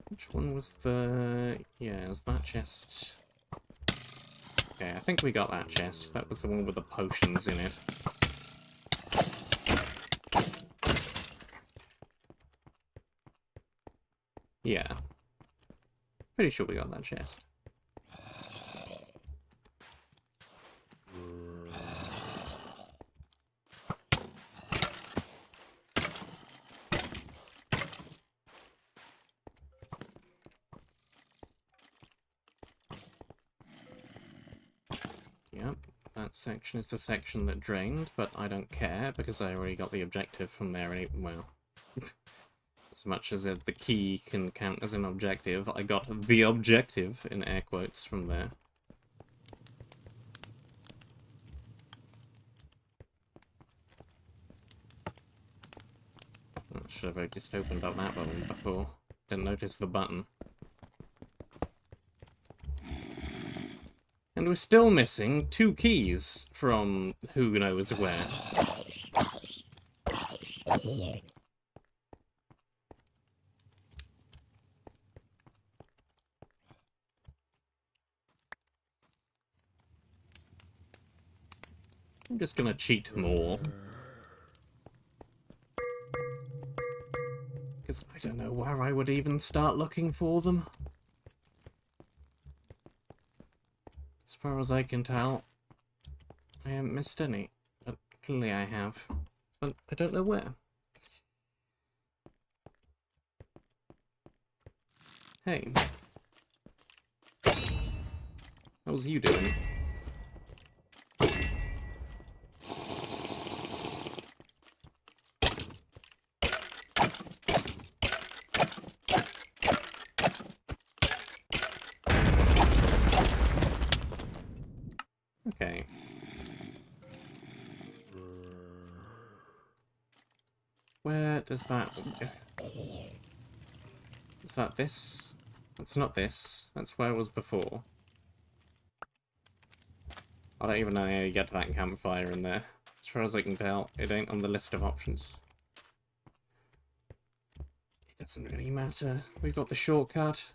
Which one was the... Yeah, it was that chest. Okay, I think we got that chest. That was the one with the potions in it. Yeah. Pretty sure we got that chest. Yep, that section is the section that drained, but I don't care because I already got the objective from there. Well, as much as the key can count as an objective, I got the objective, in air quotes, from there. I should have just opened up that button before. Didn't notice the button. And we're still missing 2 keys from who knows where. I'm just gonna cheat more. Because I don't know where I would even start looking for them. As far as I can tell, I haven't missed any. But clearly I have. But I don't know where. Hey. How's you doing? Okay. Where does that go? Is that this? That's not this. That's where it was before. I don't even know how you get to that campfire in there. As far as I can tell, it ain't on the list of options. It doesn't really matter. We've got the shortcut.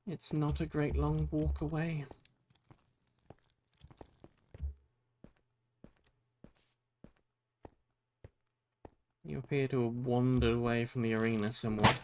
It's not a great long walk away. You appear to have wandered away from the arena somewhat.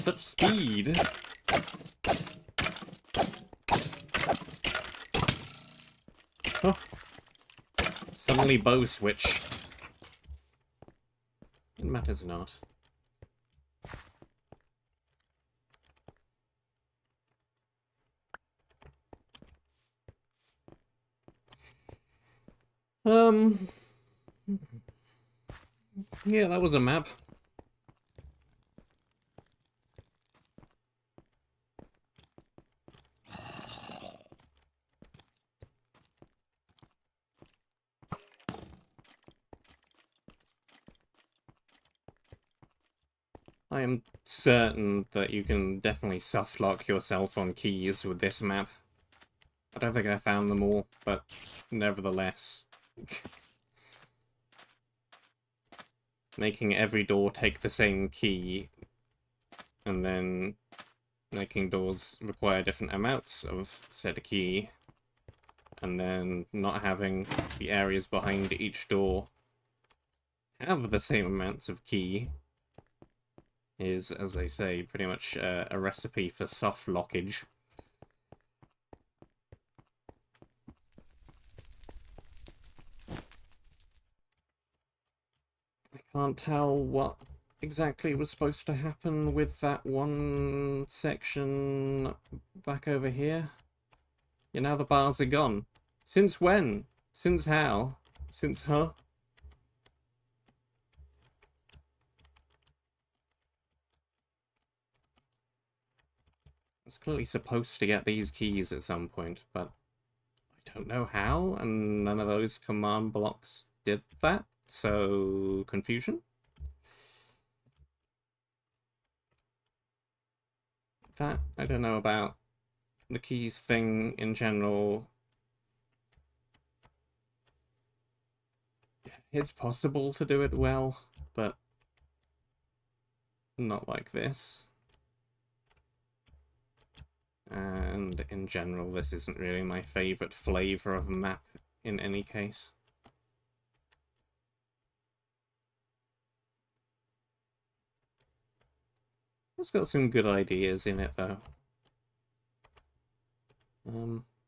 such speed. Oh. Suddenly bow switch. It matters not. Yeah, that was a map. I am certain that you can definitely softlock yourself on keys with this map. I don't think I found them all, but nevertheless. Making every door take the same key, and then making doors require different amounts of said key, and then not having the areas behind each door have the same amounts of key is, as they say, pretty much a recipe for soft lockage. I can't tell what exactly was supposed to happen with that one section back over here. Yeah, now the bars are gone. Since when? Since how? Since huh? I was clearly supposed to get these keys at some point, but I don't know how, and none of those command blocks did that, so confusion? That I don't know about. The keys thing in general. It's possible to do it well, but not like this. And in general, this isn't really my favourite flavour of map in any case. It's got some good ideas in it, though.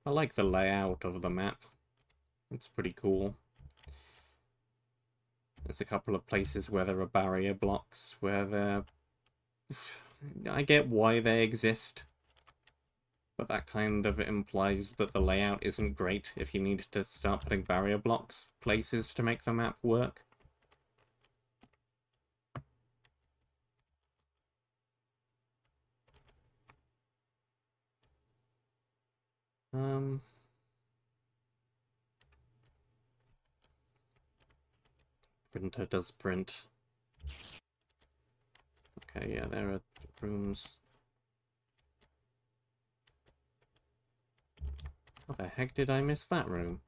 I like the layout of the map. It's pretty cool. There's a couple of places where there are barrier blocks, where they're... I get why they exist, but that kind of implies that the layout isn't great if you need to start putting barrier blocks places to make the map work. Printer does print. Okay, yeah, there are rooms. How the heck did I miss that room?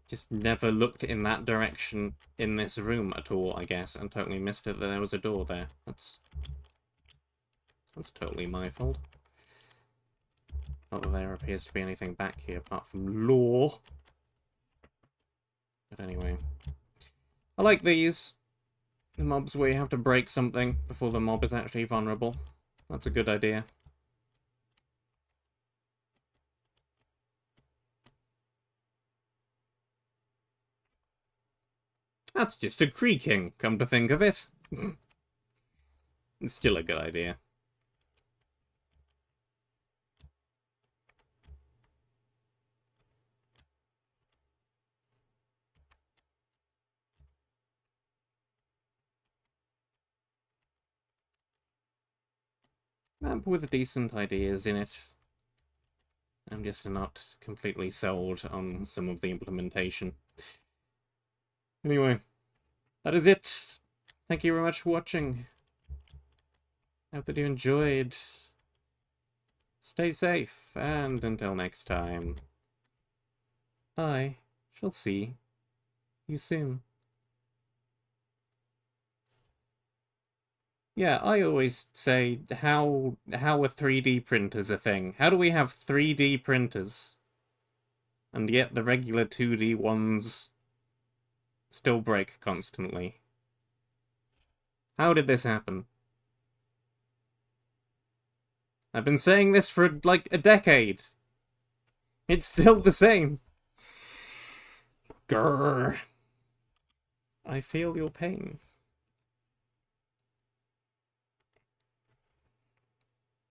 Just never looked in that direction in this room at all, I guess, and totally missed it that there was a door there. That's totally my fault. Not that there appears to be anything back here apart from lore. But anyway. I like these. The mobs where you have to break something before the mob is actually vulnerable. That's a good idea. That's just a creaking, come to think of it. It's still a good idea. Map with decent ideas in it. I'm just not completely sold on some of the implementation. Anyway, that is it. Thank you very much for watching. I hope that you enjoyed. Stay safe, and until next time, I shall see you soon. Yeah, I always say, how are 3D printers a thing? How do we have 3D printers, and yet the regular 2D ones still break constantly? How did this happen? I've been saying this for, like, a decade. It's still the same. Grrr. I feel your pain.